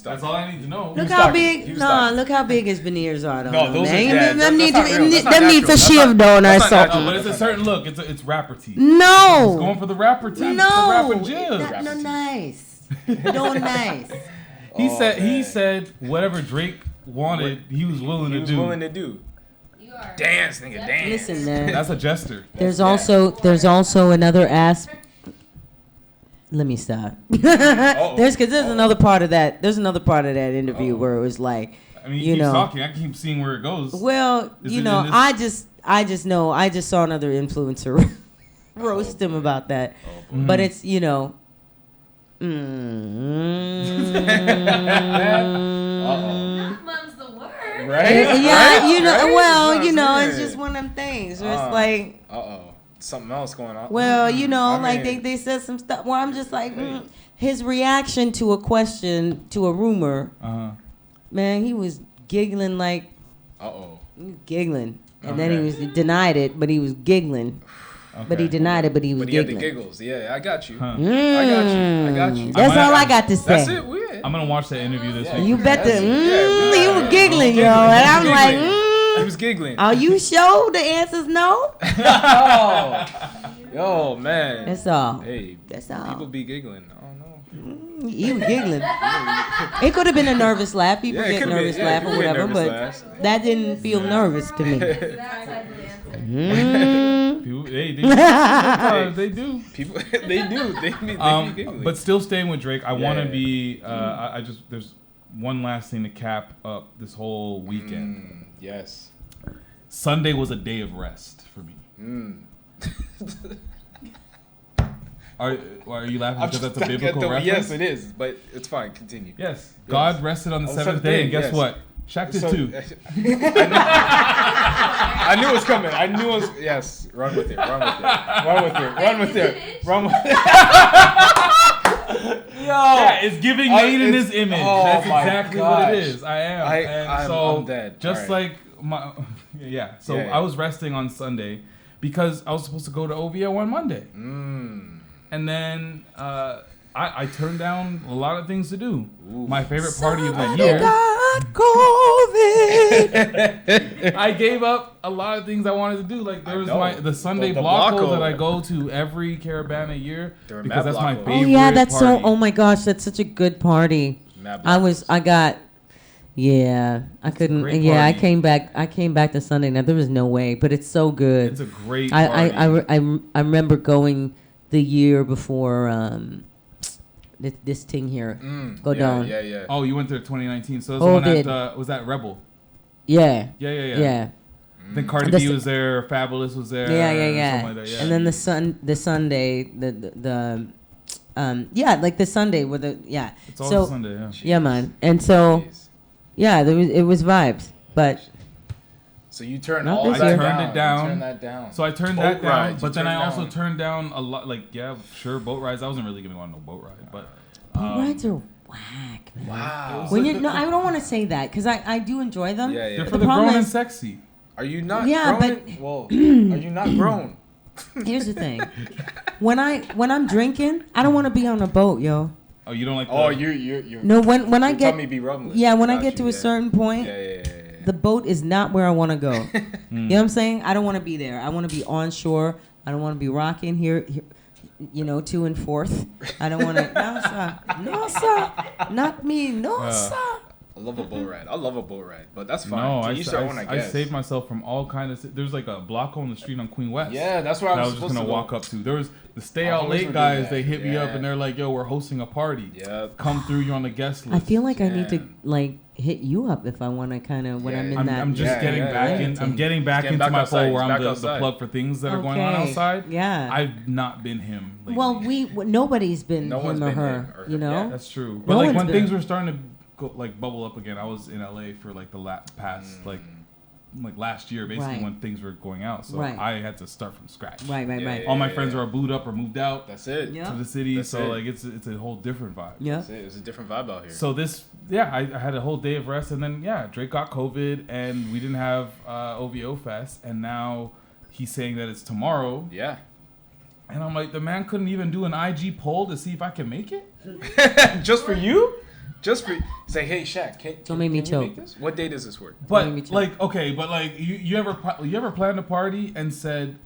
That's all I need to know. Look how big, look how big his veneers are, though. No, those man. them need to shift though, and I saw. But it's a certain look. It's rapper teeth. No. He's going for the rapper teeth. No. The rapper jib. No, nice. No, nice. He said whatever Drake wanted, he was willing to do. He was willing to do. Dance, nigga, dance. Listen, man. That's a jester. There's also another aspect. Let me stop. There's another part of that. There's another part of that interview where it was like, I mean, you keep talking. I keep seeing where it goes. Well, I just saw another influencer roast him about that, but it's Mum's the word, right? Yeah, right? It's just one of them things where it's like, something else going on. Well, they said some stuff where I'm just like, his reaction to a question, to a rumor, man, he was giggling like, giggling. And then he was denied it, but he was giggling. Okay. But he denied it, but he was giggling. He had the giggles. Yeah, I got you. I got you. That's all I got to say. That's it. I'm going to watch that interview this week. You bet you were giggling, yo. And I'm like, he was giggling. Are you sure the answer's no? Yo, man. That's all. Hey, that's all. People be giggling. I don't know. He was giggling. It could have been a nervous laugh. People get nervous laugh or whatever, but that didn't feel nervous to me. They do. People, they do. They be giggling. But still staying with Drake, I want to be. There's one last thing to cap up this whole weekend. Yes. Sunday was a day of rest for me. Are you laughing because that's a biblical reference? Yes, it is, but it's fine. Continue. Yes. God rested on the seventh day, and guess what? Shaq did too. I knew it was coming. I knew it was. Yes. Run with it. Yeah, it's giving made in his image. That's exactly what it is. I am. I'm dead. Just like my, So I was resting on Sunday because I was supposed to go to OVO on Monday. And then I turned down a lot of things to do. Ooh. My favorite party of the year. COVID. I gave up a lot of things I wanted to do. Like there was the Sunday Blocko that I go to every Caravana year because that's my favorite. Oh yeah, that's party. Oh my gosh, that's such a good party. I couldn't. Yeah, I came back to Sunday night. There was no way, but it's so good. It's a great party. I remember going the year before this thing here go down. Yeah. Oh, you went there 2019. So it was the one at was that Rebel? Yeah. Yeah. I think Cardi B was there, Fabulous was there. Yeah. Like that, yeah. And then the Sunday, like the Sunday with It's all Sunday, yeah. Yeah, man. And so, it was vibes, but. So you turned all that that down. It down. You turned that down. So I turned boat that down, rides, but then I also turned down a lot. Like, boat rides. I wasn't really gonna go on no boat ride, but boat rides are whack, man. Wow. When you I don't want to say that because I do enjoy them. Yeah. They're for the grown and sexy. Are you not? Yeah, grown? Well, are you not grown? Here's the thing. When I'm drinking, I don't want to be on a boat, yo. Oh, you don't like? You're. No, when I get me be rumbless. Yeah, when I get to a certain point. Yeah. The boat is not where I want to go. You know what I'm saying? I don't want to be there. I want to be on shore. I don't want to be rocking here, to and forth. I don't want to. No, sir. Not me. No, sir. I love a boat ride. But that's fine. No, I saved myself from all kinds of. There's like a block on the street on Queen West. Yeah, that's where I was just gonna walk up to. There was the stay out late guys. They hit me up and they're like, "Yo, we're hosting a party. Come through. You're on the guest list." I feel like I need to hit you up if I want to kind of when I'm in that. I'm just getting back in. I'm getting back into my flow where I'm the plug for things that are going on outside. Yeah, I've not been him lately. Well, nobody's been him or her. You know, yeah, that's true. But like when things were starting to go, like bubble up again, I was in LA for like the past like last year, basically when things were going out. So I had to start from scratch. Right. All my friends are booed up or moved out. That's it. To the city. So like it's a whole different vibe. Yeah. That's it. It's a different vibe out here. So I had a whole day of rest, and then Drake got COVID, and we didn't have OVO Fest, and now he's saying that it's tomorrow. Yeah. And I'm like, the man couldn't even do an IG poll to see if I can make it. Just for you? Say, hey Shaq, can make me you choke. make this? What day does this work? But you ever planned a party and said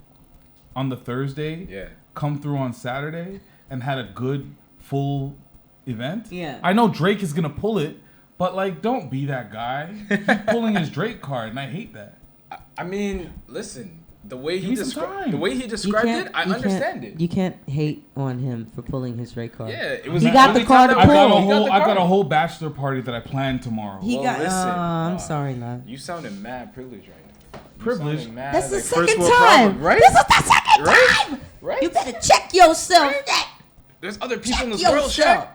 on the Thursday, come through on Saturday, and had a good full event? Yeah. I know Drake is gonna pull it, but like, don't be that guy. He's pulling his Drake card, and I hate that. I mean, listen. The way he described it, I understand it. You can't hate on him for pulling his Drake card. Yeah, it was. He got the card to pull. I got a whole bachelor party that I planned tomorrow. I'm sorry, love. You sounded mad privileged right now. Privileged? That's the second time. Right? This is the second time. Right? You better check yourself. There's other people in this world, Shaq.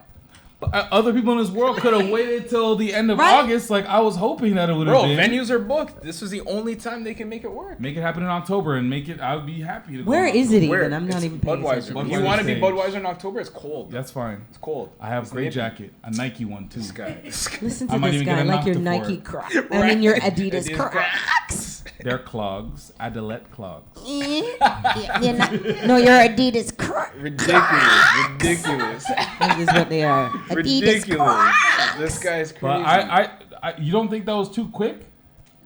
Other people in this world could have waited till the end of August. Like, I was hoping that it would have been. Bro, venues are booked. This was the only time they can make it work. Make it happen in October and make it. I would be happy to go. Where is it even? Where? I'm not even paying Budweiser. attention. You want to be Budweiser in October? It's cold. That's fine. It's cold. I have a great jacket, a Nike one too. This guy. Listen to this guy, like your Nike Crocs. I mean your Adidas Crocs. They're clogs, Adilette clogs. No, your Adidas Crocs. Ridiculous. That is what they are. Adidas Crocs. This guy's crazy. But I you don't think that was too quick?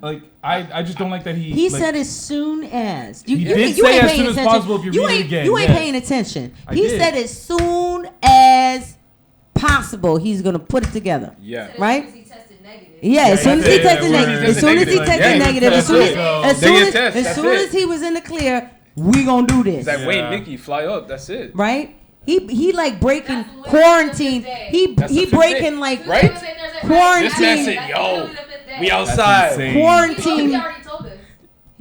Like, I just don't like that he. He said as soon as. He did say as soon as possible if you read it again. You ain't paying attention. He said as soon as possible he's going to put it together. Yeah. Right? As soon as he tested negative. As soon as he tested negative. As soon as he was in the clear, we going to do this. He's like, wait, Nikki, fly up. That's it. Right? He like breaking quarantine. He breaking like quarantine. This man said, yo, we outside. Quarantine.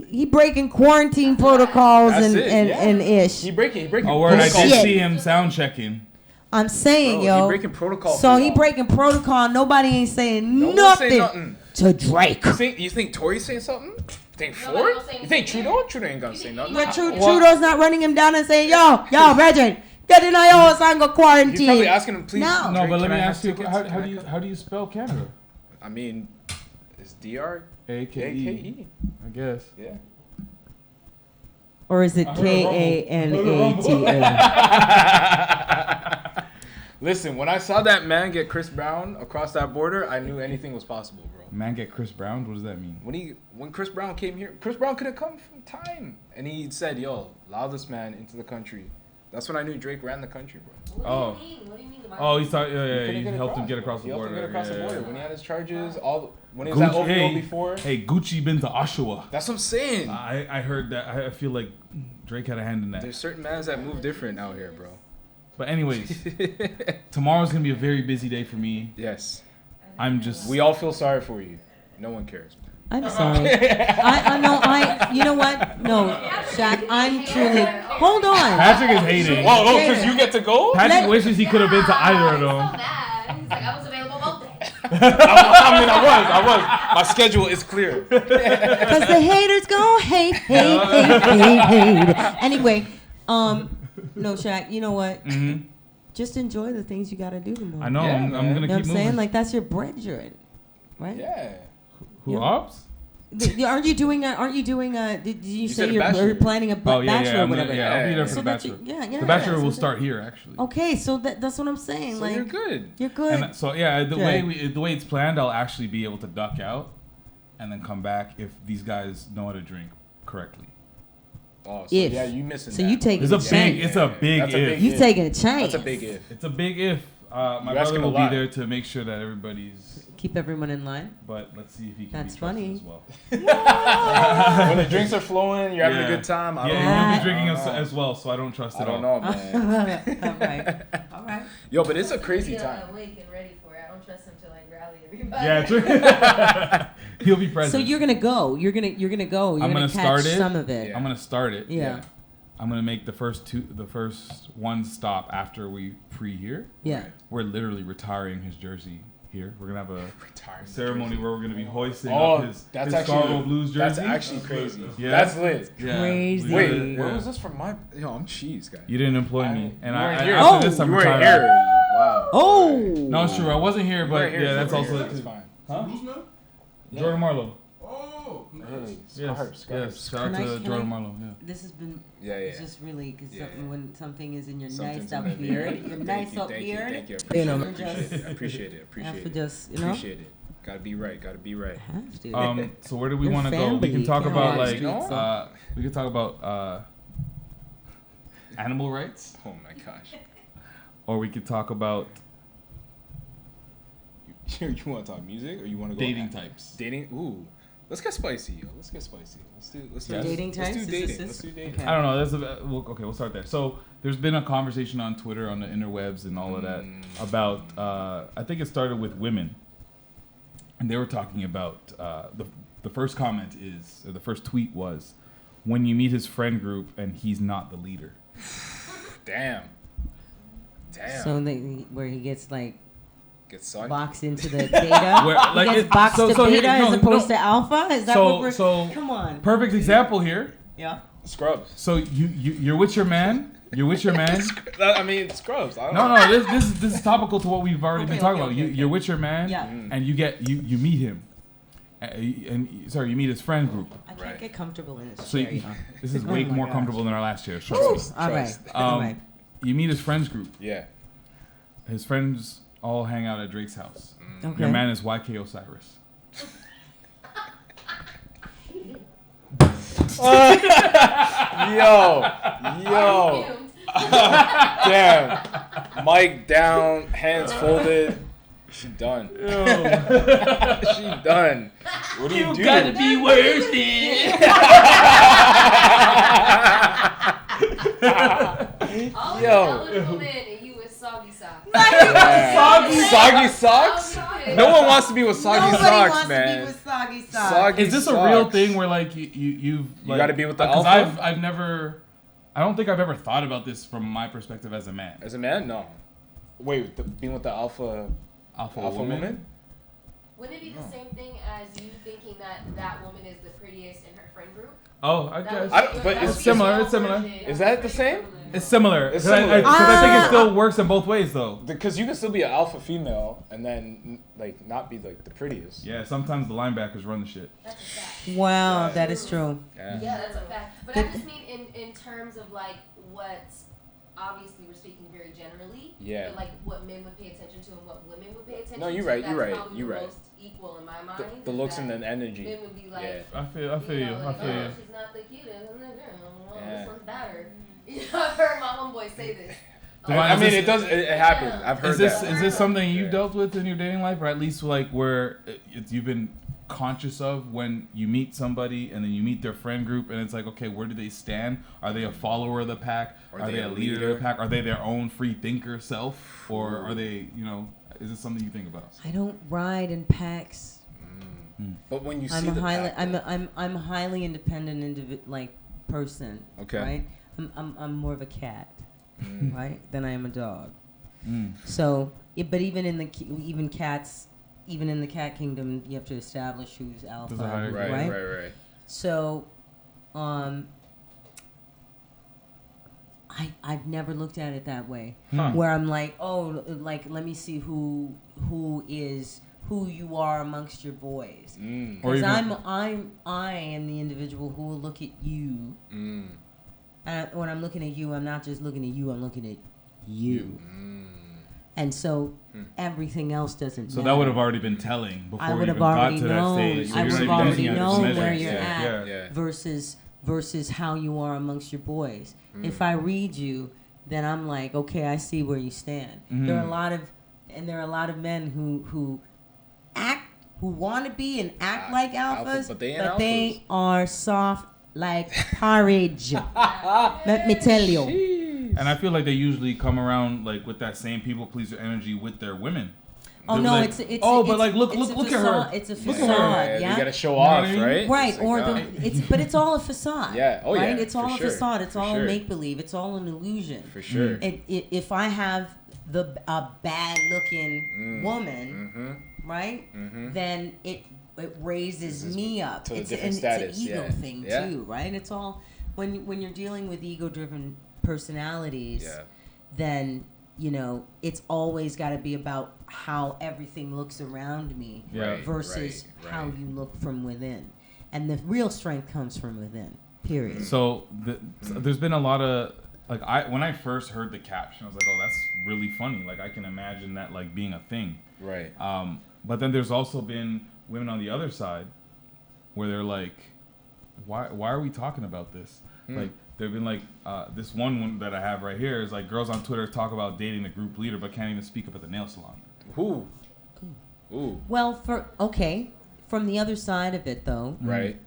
He breaking quarantine protocols and ish. He breaking. Oh, word! I did see him sound checking. I'm saying, He breaking protocol. So he breaking protocol. Nobody ain't saying nothing to Drake. You think Tory's saying something? Think Ford? You think Trudeau? Trudeau ain't gonna say nothing. But Trudeau's not running him down and saying, yo, Reggie, get in your house and go quarantine. He's probably asking him, please. No, but let me ask you, how do you spell Canada? I mean, it's D-R-A-K-E. I guess. Yeah. Or is it K-A-N-A-T-A? Listen, when I saw that man get Chris Brown across that border, I knew anything was possible, bro. Man get Chris Brown? What does that mean? When Chris Brown came here, Chris Brown could have come from time. And he said, yo, allow this man into the country. That's when I knew Drake ran the country, bro. What do you mean? Oh, he thought, he helped him get across the border. He helped him get across the border. When he had his charges, when he was at OVO before. Hey, Gucci been to Oshawa. That's what I'm saying. I heard that. I feel like Drake had a hand in that. There's certain mans that move different out here, bro. But anyways, tomorrow's going to be a very busy day for me. Yes. I'm just... We all feel sorry for you. No one cares. I'm sorry. You know what? No, Shaq, I'm truly. Hold on. Patrick is hating. Whoa, no, because you get to go? Patrick wishes he could have been to either of them. He's like, I was available both days. I was. My schedule is clear. Because the haters go hate. Anyway, no, Shaq, you know what? Mm-hmm. Just enjoy the things you got to do tomorrow. I know. Yeah, I'm man. going to You know keep what I'm moving. saying? Like, that's your brethren, right? Yeah. Who, Ops? Aren't you doing did you say said a you're bachelor. planning a bachelor or whatever? I'll be there for So the that bachelor. yeah. The bachelor so will that- start here, actually. Okay, so that's what I'm saying. So like, you're good. You're good. And so yeah, the Good. way it's planned, I'll actually be able to duck out and then come back if these guys know how to drink correctly. Oh, so If. yeah, you missing So that. you taking It's a chance. big. It's a big That's a if. big You if. taking a chance. That's a big if. It's a big if. My You're brother asking a will be lot. there to make sure that everybody's. Keep everyone in line. But let's see if he can. That's be trusted funny. as well. When the drinks are flowing, you're having a good time. I don't know. Yeah, you'll be drinking I don't know. as well, so I don't trust I it don't all. know, man. All right. Yo, but it's a crazy He's time. awake and ready for it. I don't trust him to like rally everybody. Yeah, true. He'll be present. So you're gonna go. You're gonna go. You're I'm gonna gonna catch start it. some of it. I'm gonna start it. Yeah. I'm gonna make the first one stop after we pre here. Yeah. We're literally retiring his jersey here. We're gonna have a Retiring ceremony where we're gonna be hoisting Oh, up his that's Scarborough actually Blues jersey. That's actually crazy. Yeah. That's lit. Yeah. Crazy. Wait, Yeah. where was this from? Yo, I'm cheese, guy. You didn't employ me, and you weren't I here. after this I'm you weren't retiring. here. Wow. Oh. No, it's true. I wasn't here, You but weren't here, yeah, you that's weren't also here. That's fine. Huh? Who's man? Jordan Marlowe. Oh, Hey, Yes, Scarps. shout out to Jordan Marlowe. Yeah. This has been. Yeah. It's just really because Yeah. when something is in your Something's nice up in the here, beard. you're Thank nice you, up thank here. you. You know, Appreciate it. have to just Appreciate it. Gotta be right. have to. So where do we Your want to go? We can family talk can't about watch like streets, so- we can talk about animal rights, Oh my gosh. or we could talk about You want to talk music or you want to go dating types. Dating? Ooh. Let's get spicy, yo. Let's do Dating let's types? do Is dating. this- Let's do dating. okay. I don't know. We'll start there. So there's been a conversation on Twitter, on the interwebs, and all of that about. I think it started with women, and they were talking about the first comment is, or the first tweet was, when you meet his friend group and he's not the leader. Damn. So where he gets like Get sucked. boxed into the beta. Where, like, he gets it- boxed so- to so here- beta no, as opposed no. to alpha. Is that So- what we're? so- Come on. Perfect example here. Yeah. Scrubs. So you're with your man. You're with your man. I mean, Scrubs. I don't No, know. no. This is topical to what we've already been talking about. okay. You're with your man, Yeah. and you meet him, you meet his friend group. I can't Right. get comfortable in this So chair, you know. this is Oh way my more gosh. comfortable than our last chair. Trust me. All right. Trust. All right. You meet his friends group. Yeah. His friends all hang out at Drake's house. Okay. Your man is YK Osiris. Yo. Damn. Mic down, hands folded. She done. She done. What do you do? Gotta be worth it. All Yo. eligible men and you with soggy socks. Soggy socks? Okay. No one wants to be with soggy Nobody socks, wants man. to be with soggy socks. Soggy Is this a real socks. thing where like you've like, gotta be with the 'cause alpha? I've never, I don't think I've ever thought about this from my perspective as a man. As a man, no. Wait, being with the alpha woman? Wouldn't it be the same thing as you thinking that that woman is the prettiest in her friend group? Oh, I That guess. would I- be- but that it's would be similar, your it's similar. version Is of that the the same? equivalent. It's similar. It's 'Cause I similar. think it still works in both ways though. Because you can still be an alpha female and then like not be like the prettiest. Yeah, sometimes the linebackers run the shit. That's a fact. Wow, that is true. Yeah. Yeah, that's a fact. But I just mean in terms of like what, obviously we're speaking very generally. Yeah. But like what men would pay attention to and what women would pay attention No, you're to. right, That's you're right, probably you're the right. most equal in my mind. The is looks that and the energy. Men would be like, Yeah. I feel you. I like, feel oh, you. she's not the cutest. I'm like, oh, Yeah. this one's better. You know, I've heard my homeboy say this. Divine, I is mean, this- it does. It happens. I've heard Is this that. something you've Yeah. dealt with in your dating life, or at least like where you've been conscious of when you meet somebody and then you meet their friend group and it's like, okay, where do they stand? Are they a follower of the pack? Are they a leader of the pack? Are they their own free thinker self, or are they, is this something you think about? I don't ride in packs. But when you see I'm a highly independent person. Okay. Right. I'm more of a cat, right, than I am a dog. So, but even in the cat kingdom, you have to establish who's alpha, right. So, I've never looked at it that way, where I'm like, oh, like let me see who you are amongst your boys, because I am the individual who will look at you. When I'm looking at you, I'm not just looking at you, I'm looking at you. And so everything else doesn't matter. So that would have already been telling before I you would even have already got to known. that stage. I would have already known where you're Yeah. at versus how you are amongst your boys. If I read you, then I'm like, okay, I see where you stand. There are a lot of men who want to be and act like alphas, but they are soft like porridge. Let me tell you. And I feel like they usually come around like with that same people pleaser energy with their women. Oh no, like, it's look at her. It's a facade. You gotta show off, right? Right, but it's all a facade. Yeah, right? It's all a facade. It's all a make believe. It's all an illusion. For sure. If I have a bad looking woman, right, then it raises me up. It's an ego thing too, right? It's all when you're dealing with ego driven personalities, then it's always got to be about how everything looks around me versus how you look from within. And the real strength comes from within, period. So there's been a lot of, when I first heard the caption, I was like, oh, that's really funny. Like, I can imagine that, like, being a thing. Right. But then there's also been women on the other side where they're like, why are we talking about this? Like, they've been like, this one that I have right here is like, girls on Twitter talk about dating a group leader but can't even speak up at the nail salon. Ooh. Well, from the other side of it though, right?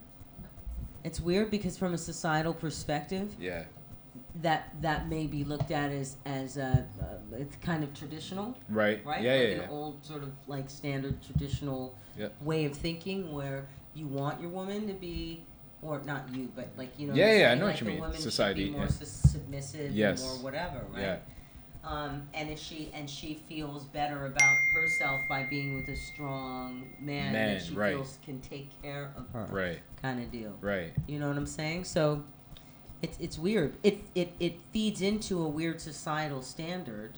It's weird because from a societal perspective, that may be looked at as it's kind of traditional, right? An old sort of like standard traditional way of thinking where you want your woman to be. Or not you, but like I know what you mean. Society, should be more submissive, yes, or whatever, right? Yeah. And if she feels better about herself by being with a strong man that she feels can take care of her, right? Kind of deal, right? You know what I'm saying? So it's weird. It feeds into a weird societal standard.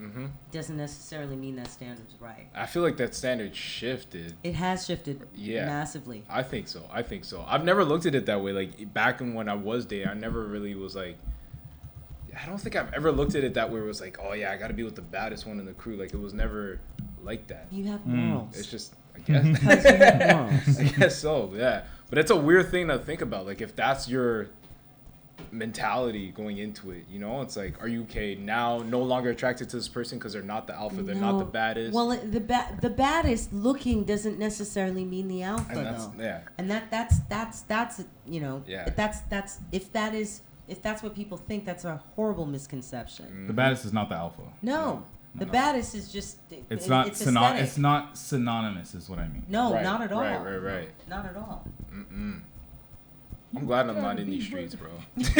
Doesn't necessarily mean that standard's right. I feel like that standard shifted. It has shifted massively. I think so. I've never looked at it that way. Like back when I was dating, I never really was like, I don't think I've ever looked at it that way where it was like, oh yeah, I gotta be with the baddest one in the crew. Like it was never like that. You have morals. It's just, I guess. Because you have morals. I guess so, yeah. But it's a weird thing to think about. Like if that's your mentality going into it, it's like, are you now no longer attracted to this person because they're not the alpha, they're not the baddest? Well, the baddest looking doesn't necessarily mean the alpha, though. And that's if that's what people think, that's a horrible misconception. The baddest is not the alpha. No. The baddest is just it's not synonymous is what I mean. No, not at all. Right. Not at all. I'm glad I'm not in these streets, bro. I'm just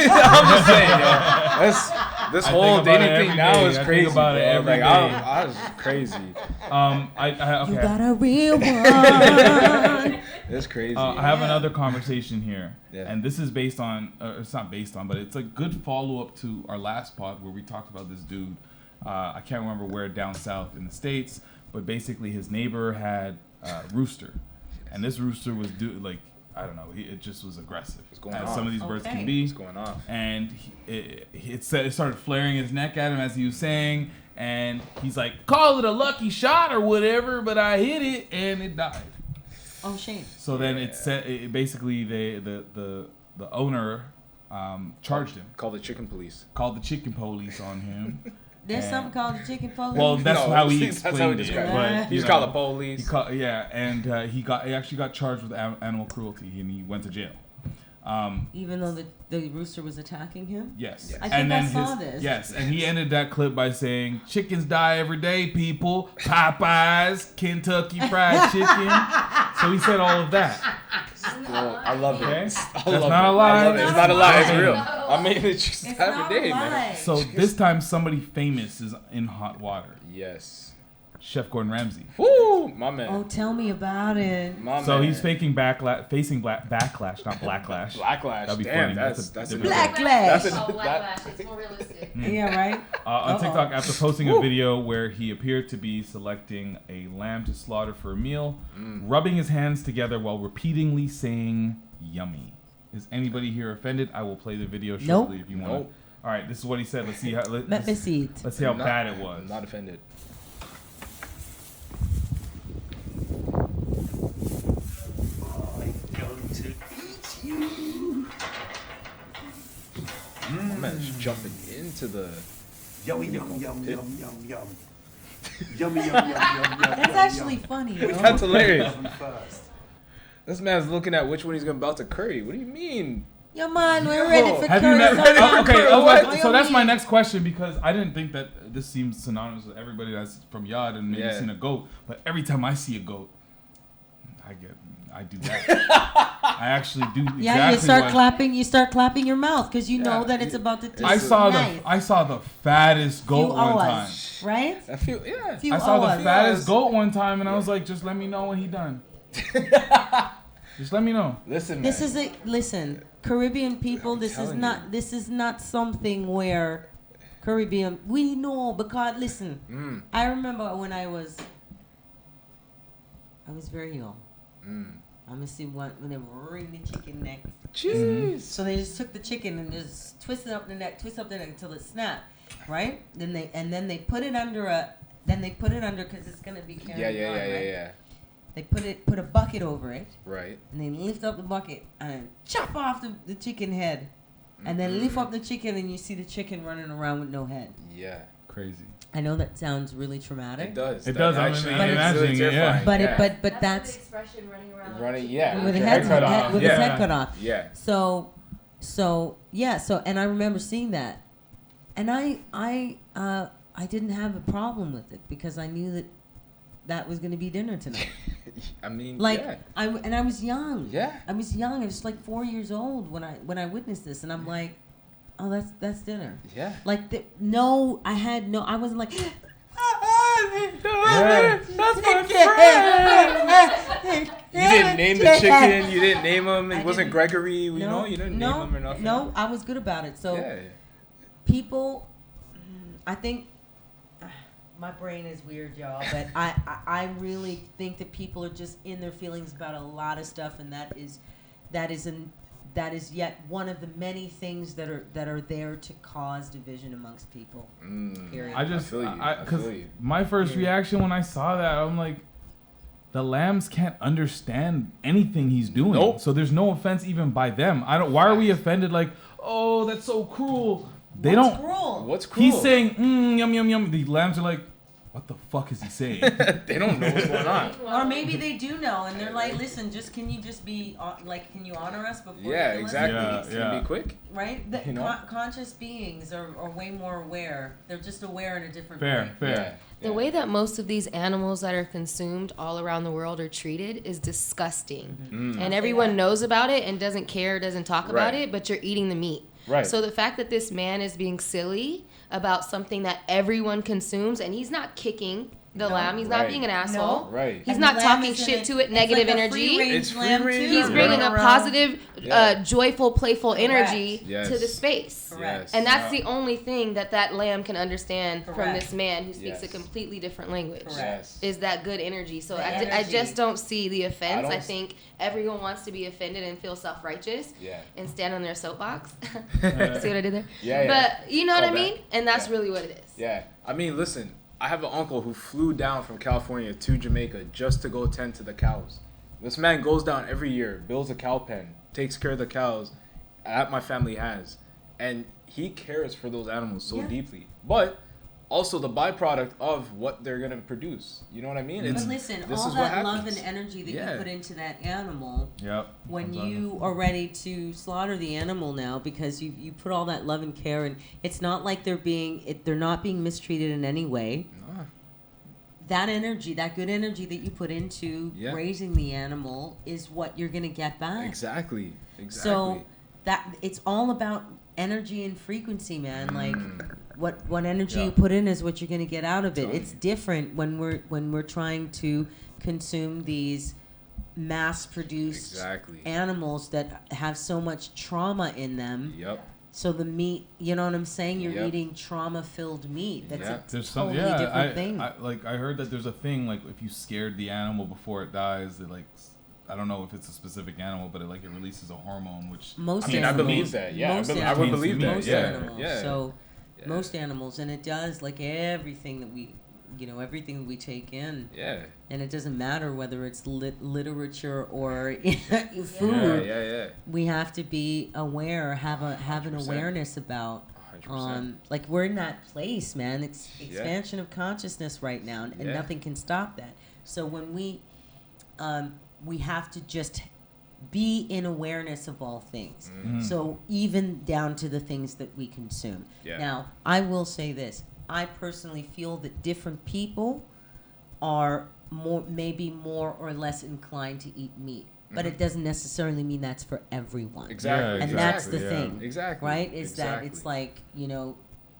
saying, yo. This whole dating thing now is crazy. About it every day. I was crazy. Okay. You got a real one. That's crazy. I have another conversation here, and this is based on. It's not based on, but it's a good follow up to our last pod where we talked about this dude. I can't remember where down south in the States, but basically his neighbor had a rooster, and this rooster was I don't know. It just was aggressive, as some of these birds can be. It's going off. And it started flaring his neck at him as he was saying, and he's like, "Call it a lucky shot or whatever," but I hit it and it died. Oh, shame. So then basically the owner charged him. Called the chicken police. Called the chicken police on him. There's something called the chicken police. Well, that's how he explained it. But he's called the police. He actually got charged with animal cruelty, and he went to jail. Even though the rooster was attacking him? Yes. I think I saw this. Yes, and he ended that clip by saying, chickens die every day, people. Popeyes, Kentucky Fried Chicken. So he said all of that. I love it. Okay? That's not a lie. It's not a lie. It's real. I mean, it's just It's every not day, a lie. man. So this time somebody famous is in hot water. Yes. Chef Gordon Ramsay. Woo, my man. Oh, tell me about it. So he's facing backlash, not blacklash. Backlash. That'd be Damn, funny. that's a Backlash. Backlash. It's more realistic. Yeah, right? on TikTok, after posting a video where he appeared to be selecting a lamb to slaughter for a meal, rubbing his hands together while repeatedly saying "yummy." Is anybody here offended? I will play the video shortly if you want. Nope. All right, this is what he said. Let's see how. Let me see it. Let's see how bad it was. I'm not offended. My man's jumping into the Yummy, yum, yum, yum, yum, yum. Yummy, yum, yum, yum, yum. That's actually funny. That's hilarious. This man's looking at which one he's about to curry. What do you mean? Yo, man, we're ready for Have you curry. never? What So you that's my mean? next question, because I didn't think that this seems synonymous with everybody that's from Yard and maybe seen a goat. But every time I see a goat, I do that. I actually do. Yeah, exactly you start what- clapping. You start clapping your mouth because you know that it's about to taste I saw nice. I saw the fattest goat Few one time. hours, right? I feel Few I saw hours. the fattest goat one time, and I was like, just let me know when he done. Just let me know. Listen, man. This is listen, Caribbean people. This is telling not something where Caribbean we know because listen. I remember when I was very young. I'm gonna see when they wring the chicken neck. Jeez. So they just took the chicken and just twisted up the neck until it snapped, right? Then they put it under because it's gonna be carried on, right? Yeah. They put a bucket over it, Right. and they lift up the bucket and chop off the chicken head, and then lift up the chicken and you see the chicken running around with no head. Yeah. Crazy. I know that sounds really traumatic. It does. It does. I'm Actually, imagining it's it. really Yeah. terrifying. But that's the expression running around. Running. Yeah. with your the head cut off. with his head cut off. Yeah. So and I remember seeing that, and I didn't have a problem with it because I knew that was going to be dinner tonight. I mean, I was young. Yeah. I was young. I was like 4 years old when I witnessed this, and I'm like, oh, that's dinner. Yeah. Like I wasn't like. That's my friend. You didn't name the chicken. You didn't name him. It wasn't Gregory. You didn't name him or nothing. No, I was good about it. So Yeah. people, I think my brain is weird, y'all, but I really think that people are just in their feelings about a lot of stuff, and that is yet one of the many things that are there to cause division amongst people. Period. I just, feel you. because my first reaction when I saw that, I'm like, the lambs can't understand anything he's doing. Nope. So there's no offense even by them. Why are we offended? Like, oh, that's so cruel. They don't. Cruel. What's cruel? He's saying, yum, yum, yum. The lambs are like, what the fuck is he saying? They don't know what's going on. Or maybe they do know, and they're like, "Listen, can you honor us before?" Yeah, you kill us?" exactly. It's Yeah. gonna be quick. Right? The You know? conscious beings are way more aware. They're just aware in a different Fair, way. fair. The way that most of these animals that are consumed all around the world are treated is disgusting. And everyone knows about it and doesn't care, doesn't talk about Right. it, but you're eating the meat. Right. So the fact that this man is being silly about something that everyone consumes, and he's not kicking the lamb, he's not Right. being an asshole. Right. He's And not the lamb talking isn't shit to it, negative like a energy. free-range It's lamb, free-range. too. He's bringing a Running positive, Yeah. joyful, playful energy Yes. to the space. Correct. Yes. And that's the only thing that lamb can understand from Correct. this man who speaks Yes. a completely different language. Yes. Is that good energy? So The I energy. just don't see the offense. I I don't- think everyone wants to be offended and feel self-righteous Yeah. and stand on their soapbox. See what I did there? Yeah, yeah. But you know what I Call mean? back. And that's Yeah. really what it is. Yeah. I mean, listen. I have an uncle who flew down from California to Jamaica just to go tend to the cows. This man goes down every year, builds a cow pen, takes care of the cows that my family has, and he cares for those animals so deeply. But also the byproduct of what they're gonna produce. You know what I mean? But listen, all that love and energy that you put into that animal, when you are ready to slaughter the animal now, because you put all that love and care, and it's not like they're not being mistreated in any way. No. That energy, that good energy that you put into raising the animal, is what you're gonna get back. Exactly. So that it's all about energy and frequency, man. Like what energy you put in is what you're gonna get out of it. It's different when we're trying to consume these mass-produced animals that have so much trauma in them. Yep. So the meat, you know what I'm saying? You're eating trauma-filled meat. That's a totally different thing. I heard that there's a thing, like, if you scared the animal before it dies, it, like, I don't know if it's a specific animal, but it releases a hormone, which... I believe that. Yeah, I would believe that. Most animals. So most animals, and it does, like, everything that we... everything we take in. Yeah. And it doesn't matter whether it's literature or food. Yeah. We have to be aware, have an awareness about. 100%. Like, we're in that place, man. It's expansion of consciousness right now, and nothing can stop that. So when we have to just be in awareness of all things. Mm-hmm. So even down to the things that we consume. Yeah. Now, I will say this. I personally feel that different people are maybe more or less inclined to eat meat, but it doesn't necessarily mean that's for everyone. Exactly. And that's the thing. Exactly. Right? Is that it's like,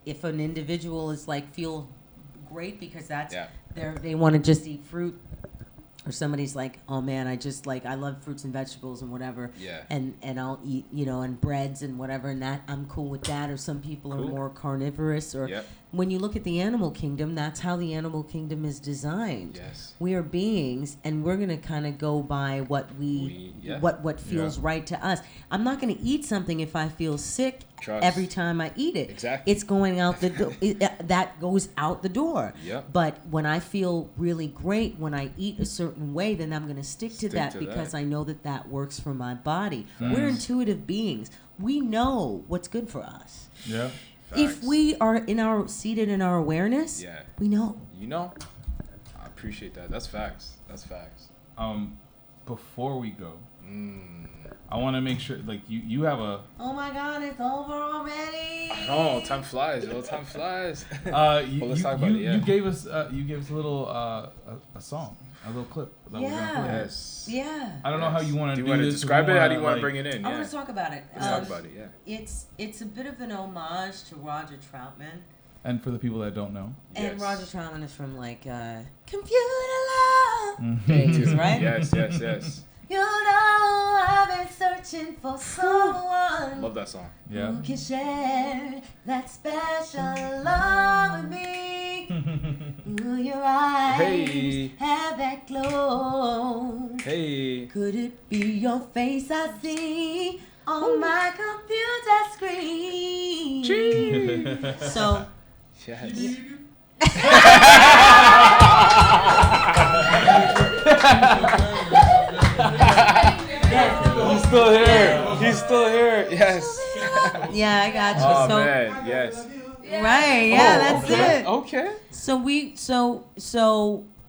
if an individual is like, feel great because that's they want to just eat fruit, or somebody's like, oh man, I love fruits and vegetables and whatever. Yeah. And I'll eat, and breads and whatever, and that I'm cool with that. Or some people are more carnivorous. Or when you look at the animal kingdom, that's how the animal kingdom is designed. Yes. We are beings, and we're gonna kind of go by what what feels right to us. I'm not gonna eat something if I feel sick. Every time I eat it. Exactly. It's going out the door. That goes out the door. Yep. But when I feel really great, when I eat a certain way, then I'm going to stick to that because I know that works for my body. Facts. We're intuitive beings. We know what's good for us. Yeah. Facts. If we are seated in our awareness, we know. I appreciate that. That's facts. Before we go, I want to make sure, like, you have a... Oh my God, it's over already. Oh, time flies, yo. Time flies. Let's talk about it, You gave us a little, a song, a little clip that we're going to play. Yes. Yeah. I don't know how you want to do this. Do you want to describe it? How do you want to bring it in? I want to talk about it. Let's talk about it, It's a bit of an homage to Roger Troutman. And for the people that don't know. And Roger Troutman is from, like, Computer Love days, right? Yes. You know I've been searching for someone. Love that song. Who can share that special love with me. Ooh, your eyes have that glow. Hey. Could it be your face I see on my computer screen? So. Yes. He's still here. Yes. Yeah, I got you. Oh man, yes. Right. Yeah, that's it. Okay. So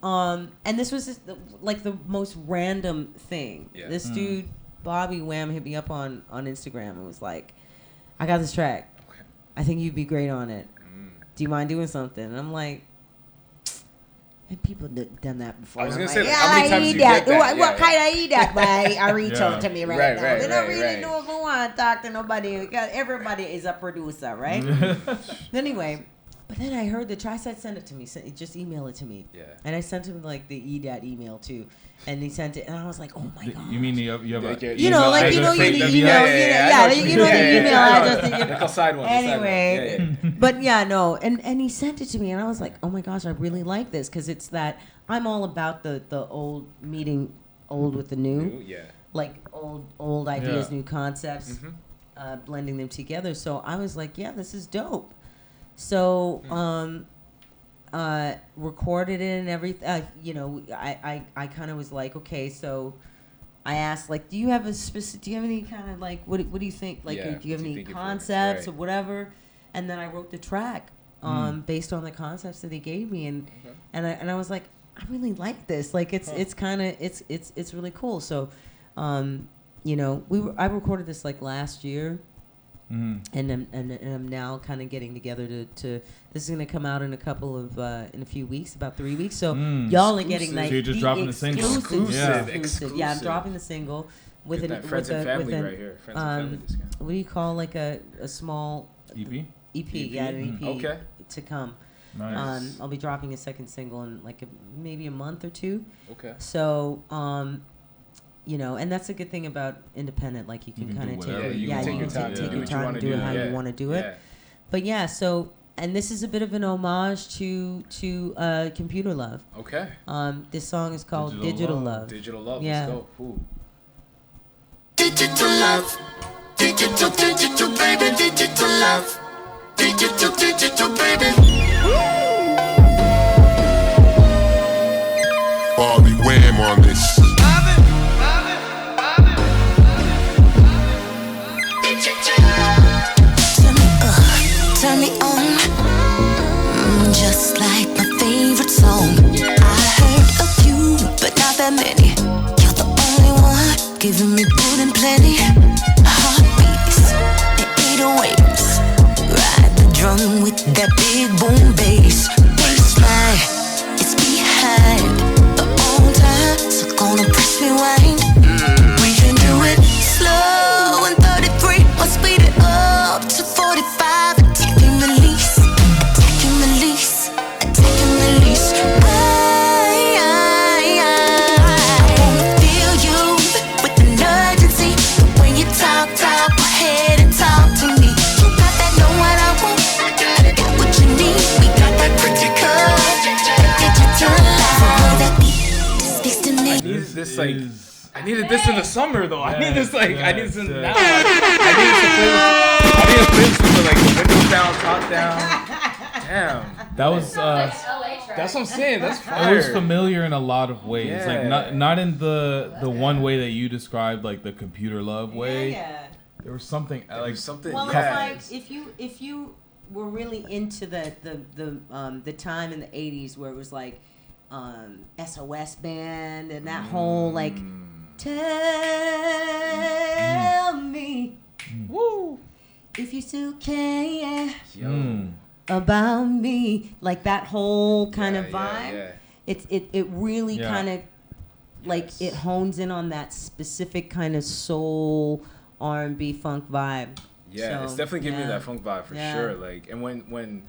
and this was just like the most random thing. Yeah. This dude, Bobby Wham, hit me up on Instagram and was like, "I got this track. I think you'd be great on it. Do you mind doing something?" And I'm like, and people done that before. I was going to say, how many times you get that? What kind of eat that? I reach out to me right now. They don't really know if I want to talk to nobody. Because everybody is a producer, right? Anyway, but then I heard the track. I said, send it to me. Just email it to me. Yeah. And I sent him like the EDAT email too. And he sent it, and I was like, "Oh my God!" You mean you have a the email address. The side one. Anyway, but no, and he sent it to me, and I was like, "Oh my gosh, I really like this," because it's that I'm all about the old meeting old with the new, like old ideas, new concepts, blending them together. So I was like, "Yeah, this is dope." So recorded it and everything. I kind of was like, okay, so I asked, like, do you have any kind of like, what do you think? Like, do you have any concepts or whatever? And then I wrote the track. based on the concepts that they gave me, and I was like, I really like this. Like it's kind of it's really cool. So, you know, I recorded this like last year. And I'm now kind of getting together to this is gonna come out in a few weeks, about 3 weeks. So y'all are getting like so you're just dropping the single. Exclusive. Yeah, I'm dropping the single with friends and family right here. Friends and family discount. What do you call like a small EP? Yeah, an EP. Okay. To come. Nice. I'll be dropping a second single in like maybe a month or two. Okay. So you know, and that's a good thing about independent. Like you can kind of take your time, and do it how you want to do it. But yeah, so and this is a bit of an homage to Computer Love. Okay. This song is called Digital Love. Digital Love. Yeah. Let's go. Ooh. Digital love, digital baby, digital love, digital baby. Bobby Wham on this. Turn me on, just like my favorite song. I heard a few, but not that many. You're the only one giving me good and plenty. Heartbeats and 808s, ride the drum with that big boom bass. Bassline, it's behind the old time, so gonna press rewind. We can do it slow and 33, or speed it up to 45. This like I needed this in the summer though. I need this like I need this in now. I need to play this with like the windows down, top down. Damn. That was that's what I'm saying. That's fire. It was familiar in a lot of ways. Yeah. Like not in the one way that you described, like the Computer Love way. Yeah. There was something like something. Well, it's like if you were really into the time in the 80s where it was like SOS Band and that whole like tell me woo if you still care about me, like that whole kind of vibe. It really kind of like it hones in on that specific kind of soul R&B funk vibe. Yeah, so, it's definitely giving me that funk vibe for sure. Like, and when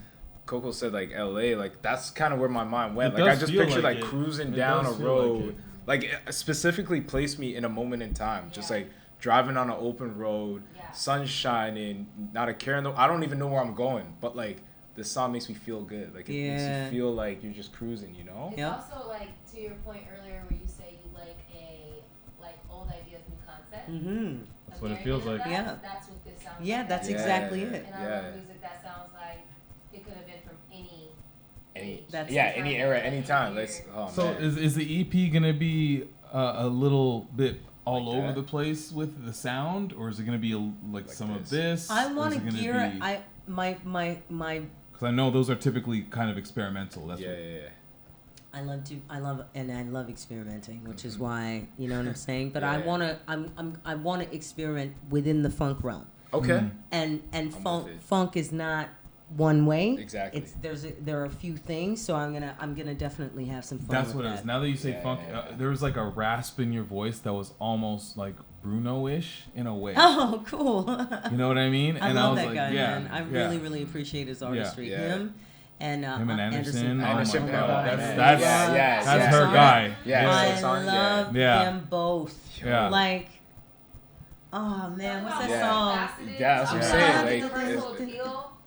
Coco said like LA, like that's kind of where my mind went. Like I just pictured like cruising down a road, like it specifically placed me in a moment in time, just like driving on an open road, sun shining, not a care in the. I don't even know where I'm going, but like this song makes me feel good. Like it makes you feel like you're just cruising, you know. It's also like to your point earlier where you say you like old ideas, new concept. Mm-hmm. That's what it feels like. That's what this sounds like. Yeah, that's exactly it. And I love music that sounds like it could have been from any any era, any time. So is the EP gonna be a little bit all over the place with the sound, or is it gonna be like some of this? I want to gear my because I know those are typically kind of experimental. That's I love experimenting, which is why, you know what I'm saying. But I wanna experiment within the funk realm. Okay. And funk is not one way. Exactly. There are a few things, so I'm gonna definitely have some fun. That's what it is. Now that you say funk, there was like a rasp in your voice that was almost like Bruno-ish in a way. Oh, cool. You know what I mean? I love that guy, man. I really, really appreciate his artistry. Him and Anderson. That's her guy. I love them both. Yeah. Like, oh man, what's that song? Yeah, that's what I'm saying. Like,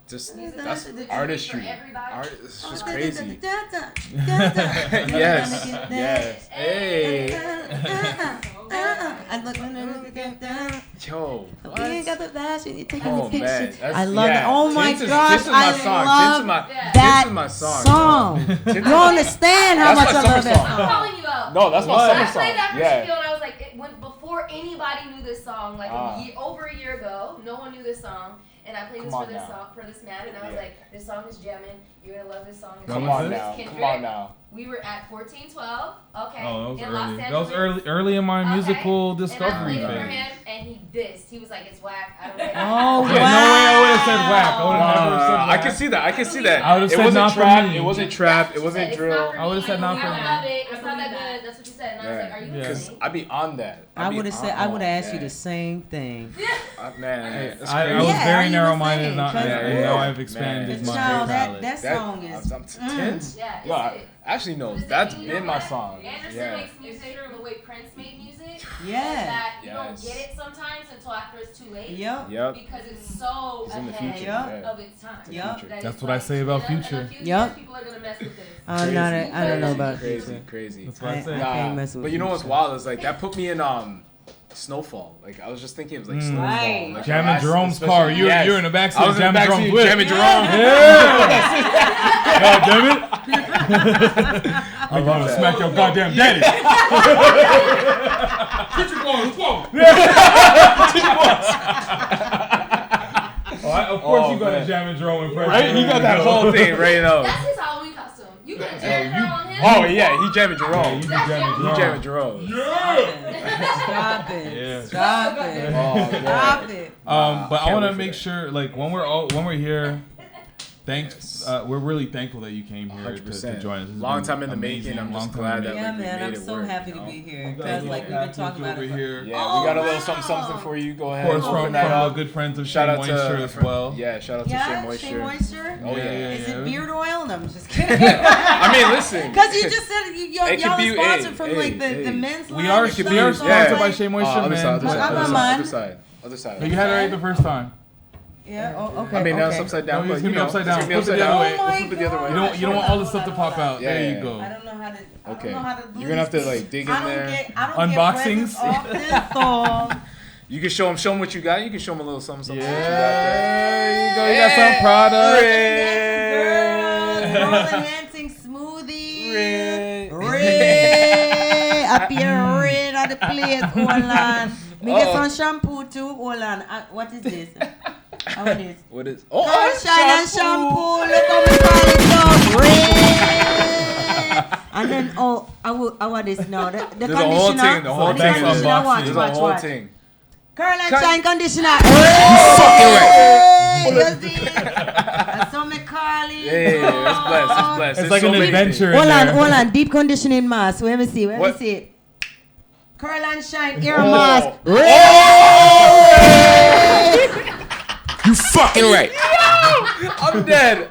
just that's artistry. It's just crazy. Yes. Hey. Yo. What? Oh man. I love it. Oh my gosh. I love that song. You don't understand how much I love that song. I'm calling you out. No, that's my summer song. I played that for Shaquille and I was like, before anybody knew this song, like over a year ago, no one knew this song. and I played this for this man, and I was like, this song is jamming. You're gonna love this song. Come on now. We were at 1412. Okay. Oh, in that Los was Angeles. early in my musical discovery and I played phase. for him, and he dissed. He was like, "It's whack." I don't know. Oh, wow. No way I would have said whack. I would have never said whack. I can see that. I would have said not for me. It wasn't trap. It wasn't drill. I would have said not for me. I love it. It's not that good. That's what you said. And I was like, "Are you Because listening?" I be on that. I would have said. I would have asked you the same thing. Man, I was very narrow-minded, saying? and now I've expanded my palette. That song is tense. Yeah, actually, no, that's been my song. Anderson makes music the way Prince made music. Yeah. That you don't get it sometimes until after it's too late. Yep. Because it's so It's in the ahead future. of its time. Yep. That's what I say about Future. Yep. People are gonna mess with this. I don't know about crazy. That's what I say. I can't mess with But you know what's Future. wild is like that put me in Snowfall. Like I was just thinking it was like Snowfall. Right. Like, Jamming Jerome's car. You're in the backseat. I was in the backseat jamming Jerome. God damn it! I'm gonna smack your goddamn daddy. Put your balls, whoa. Of course you got a jamming Jerome impression. Right? He got that whole thing right now. That's his Halloween costume. You could have jammed her on him. Oh yeah, he jamming Jerome. You be jamming Jerome. Stop it. Yeah. Stop it. Stop it. But I want to make sure, like, when we're here, thanks. We're really thankful that you came here to join us. Long time in the making. I'm just glad that we made it I'm so work, happy to be here. Because like we've been talking about it. here. Yeah, we got a little something for you. Go ahead. Of course, from the good friends of Shea Moisture as well. Yeah, shout out to Shea Moisture. Shea Moisture? Oh yeah. Is it beard oil? No, I'm just kidding. I mean, listen. Because you just said y'all are sponsored from like the men's line. We are sponsored by Shea Moisture, man. Other side. You had it right the first time. Yeah. Oh, okay. I mean, now it's upside down. No, it's gonna be upside down. Flip it the other way. Flip it the other way. You don't want all the stuff to pop out. There you go. I don't know how to. Okay. Do You're gonna have to like dig in there. Unboxings. You can show them what you got. You can show them a little something. Yeah. There you go. You got some product. Girl enhancing smoothie. Red. Appear red on the plate. Hold on. Me get some shampoo too. Hold on. What is this? What is? What is? Shine and shampoo. Look how we call it now. Red. And then I want this now. The conditioner. The whole thing. There's a whole thing. Curl and shine conditioner. Fucking right. That's so me call it. Yeah, it's blessed. It's like an adventure. Hold on. Deep conditioning mask. Let me see it. Curl and shine ear mask. You fucking right. I'm dead.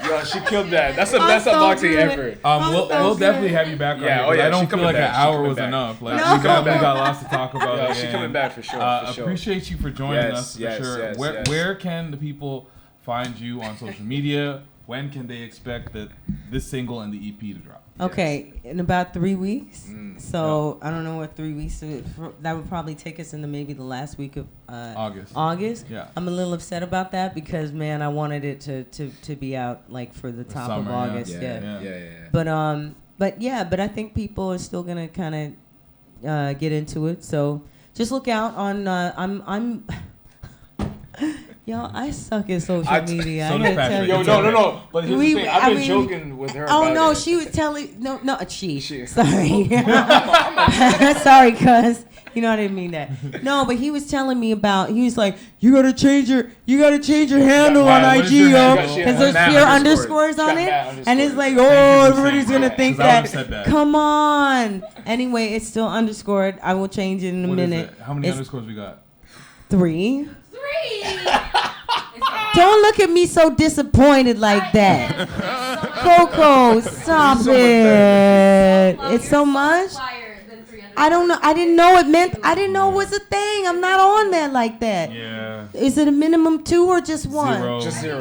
Yo, she killed that. That's the best unboxing ever. We'll definitely have you back on here. I don't feel like an hour was enough. Like we got lots to talk about. Yeah, she's coming back for sure. Appreciate you for joining us for sure. Where can the people find you on social media? When can they expect this single and the EP to drop? Okay, in about 3 weeks. So I don't know what 3 weeks. That would probably take us into maybe the last week of August. Yeah. I'm a little upset about that because man, I wanted it to be out like for the top of August. Yeah. But I think people are still gonna kind of get into it. So just look out on. I suck at social media. So does Patrick. Yo, no. But here's the thing. I've been joking with her. Oh no, she was telling she. Sorry, sorry, cuz you know I didn't mean that. No, but he was telling me about. He was like, you gotta change your handle on IG, because there's fewer underscores on it, and it's like, everybody's gonna think that. Come on. Anyway, it's still underscored. I will change it in a minute. How many underscores we got? 3. Don't look at me so disappointed like that. Coco, stop it. It's so much. I don't know. I didn't know it was a thing. I'm not on that like that. Yeah. Is it a minimum 2 or just 1? Just zero.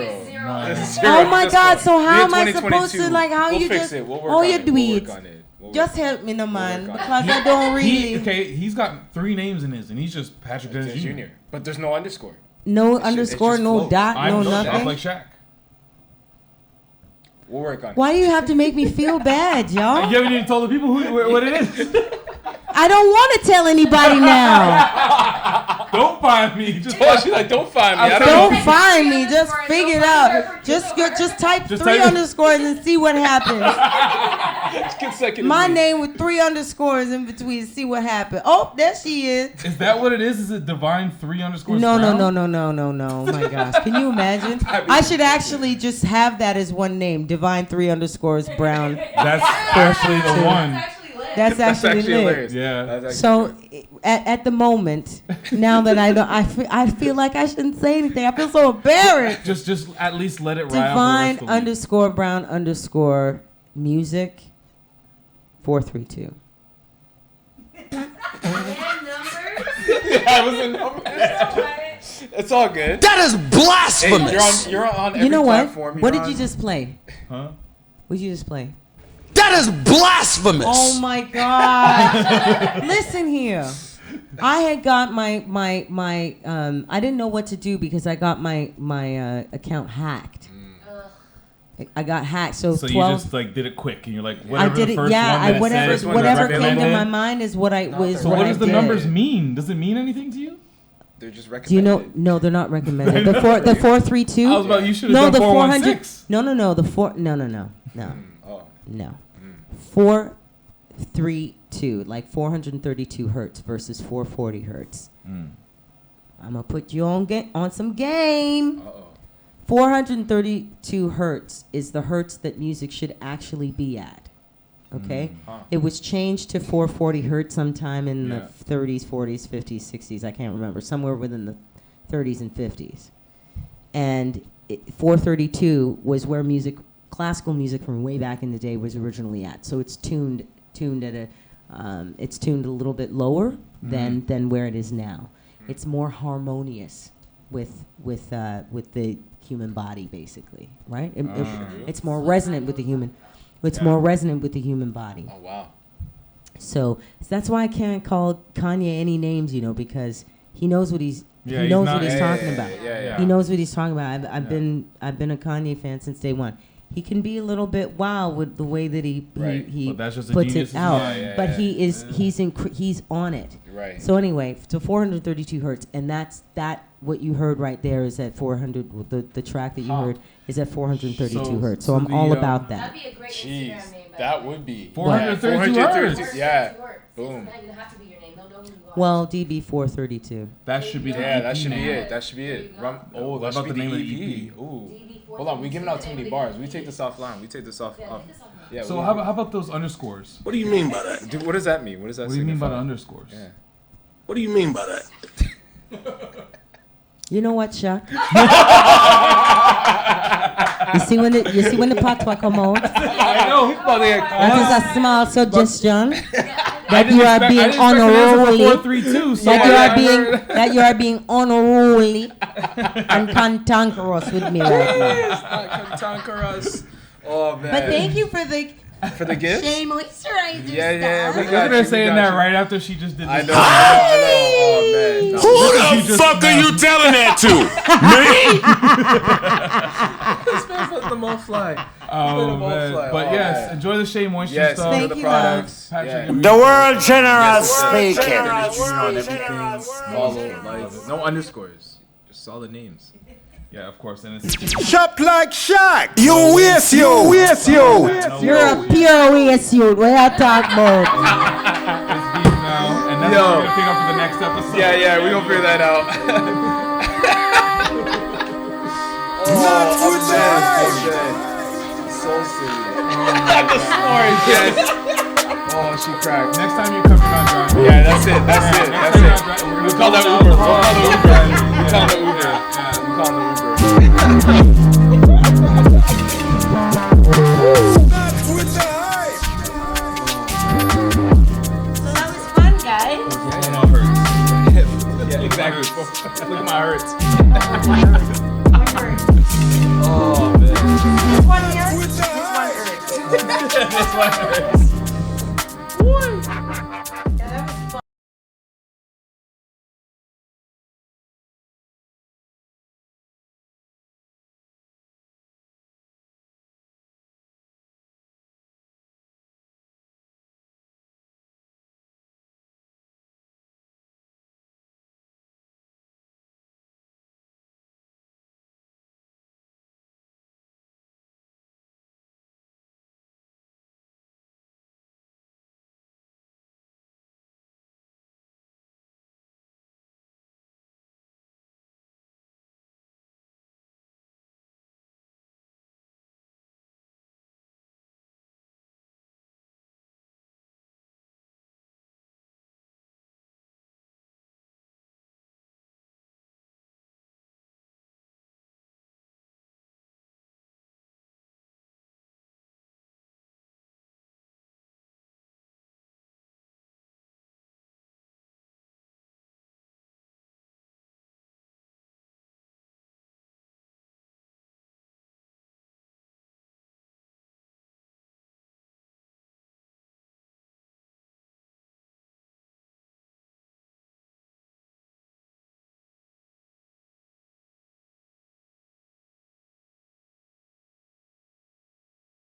Oh my God. So how am I supposed to we'll fix it. We'll work on it. Just help me, no man, because I don't really. He's got 3 names in his, and he's just Patrick Dennis Jr. But there's no underscore. No underscore, no dot, no nothing. I'm like Shaq. We'll work on it. Why do you have to make me feel bad, y'all? You haven't even told the people what it is. I don't want to tell anybody now. Don't find me. She's like, don't find me. Don't find me. Just figure it out. Just type 3 underscores and see what happens. My name with 3 underscores in between. See what happens. Oh, there she is. Is that what it is? Is it divine 3 underscores? No. Oh my gosh. Can you imagine? I should actually just have that as one name. Divine 3 underscores Brown. That's actually the one. That's actually hilarious. Yeah. So at the moment, now that I feel like I shouldn't say anything. I feel so embarrassed. Just at least let it ride. Divine underscore Brown underscore music 432. Yeah, it was a number. It's all good. That is blasphemous. Hey, you're on every You know what? platform. What did you just play? Huh? What did you just play? That is blasphemous. Oh my God. Listen here. I had got my I didn't know what to do because I got my account hacked. I got hacked. So 12, you just like did it quick and you're like, whatever I did the it. first Yeah, one that whatever says, came to my mind is what I was. So what does the numbers mean? Does it mean anything to you? They're just recommended. Do you know? No, they're not recommended. The 432. I was about, you should have done 416. No. No. 432, like 432 hertz versus 440 hertz. I'm gonna put you on some game. 432 hertz is the hertz that music should actually be at. Okay? It was changed to 440 hertz sometime in the 30s, 40s, 50s, 60s. I can't remember. Somewhere within the 30s and 50s. And 432 was where classical music from way back in the day was originally at. So it's tuned at a little bit lower than where it is now. It's more harmonious with the human body, basically, right? It's more resonant with the human. It's more resonant with the human body. Oh wow! So that's why I can't call Kanye any names, because he knows what he's talking about. He knows what he's talking about. I've been a Kanye fan since day one. He can be a little bit wild with the way that he puts it out, but he's on it. Right. So anyway, to 432 hertz, and that's what you heard right there is at 400. The track that you heard is at 432 hertz. So I'm all about that. That'd be a great Instagram name. That would be 432 hertz. Yeah. Boom. Well, DB 432. That should be the that should be it. That should be it. That should be the EP. Ooh. Hold on, we're giving out too many bars. We take this offline. Yeah. So how about those underscores? What do you mean by that? Dude, what does that mean? What does that What do you mean by the underscores? Yeah. What do you mean by that? You know what, Chuck? You see when the patois come out? I know. That is a small suggestion that you are being unruly. That you are being unruly and cantankerous with me right now. It's not cantankerous. Oh man. But thank you for the gift. Shea moisturizer. Yeah. Look at her saying that right after she just did this. I know. Oh man. Who the fuck are you telling that to? Me? This man's letting them all fly. Oh man. But yes, enjoy the Shea Moisture stuff. Thank you, products. The world general speaking. No underscores. Just solid names. Yeah, of course. And it's Shop like Shaq. You waste you. You're a pure waste you. What you talk about? it's deep now, and that's what we're gonna pick up for the next episode. Yeah, we're gonna figure that out. So silly. The snore, yes. Oh, she cracked. Next time you come, you're not driving. Yeah, that's it. We call that Uber. We call the Uber. So that was fun, guys. Yeah, exactly. Look at my hurts. Oh, man. This one hurts. This one hurts.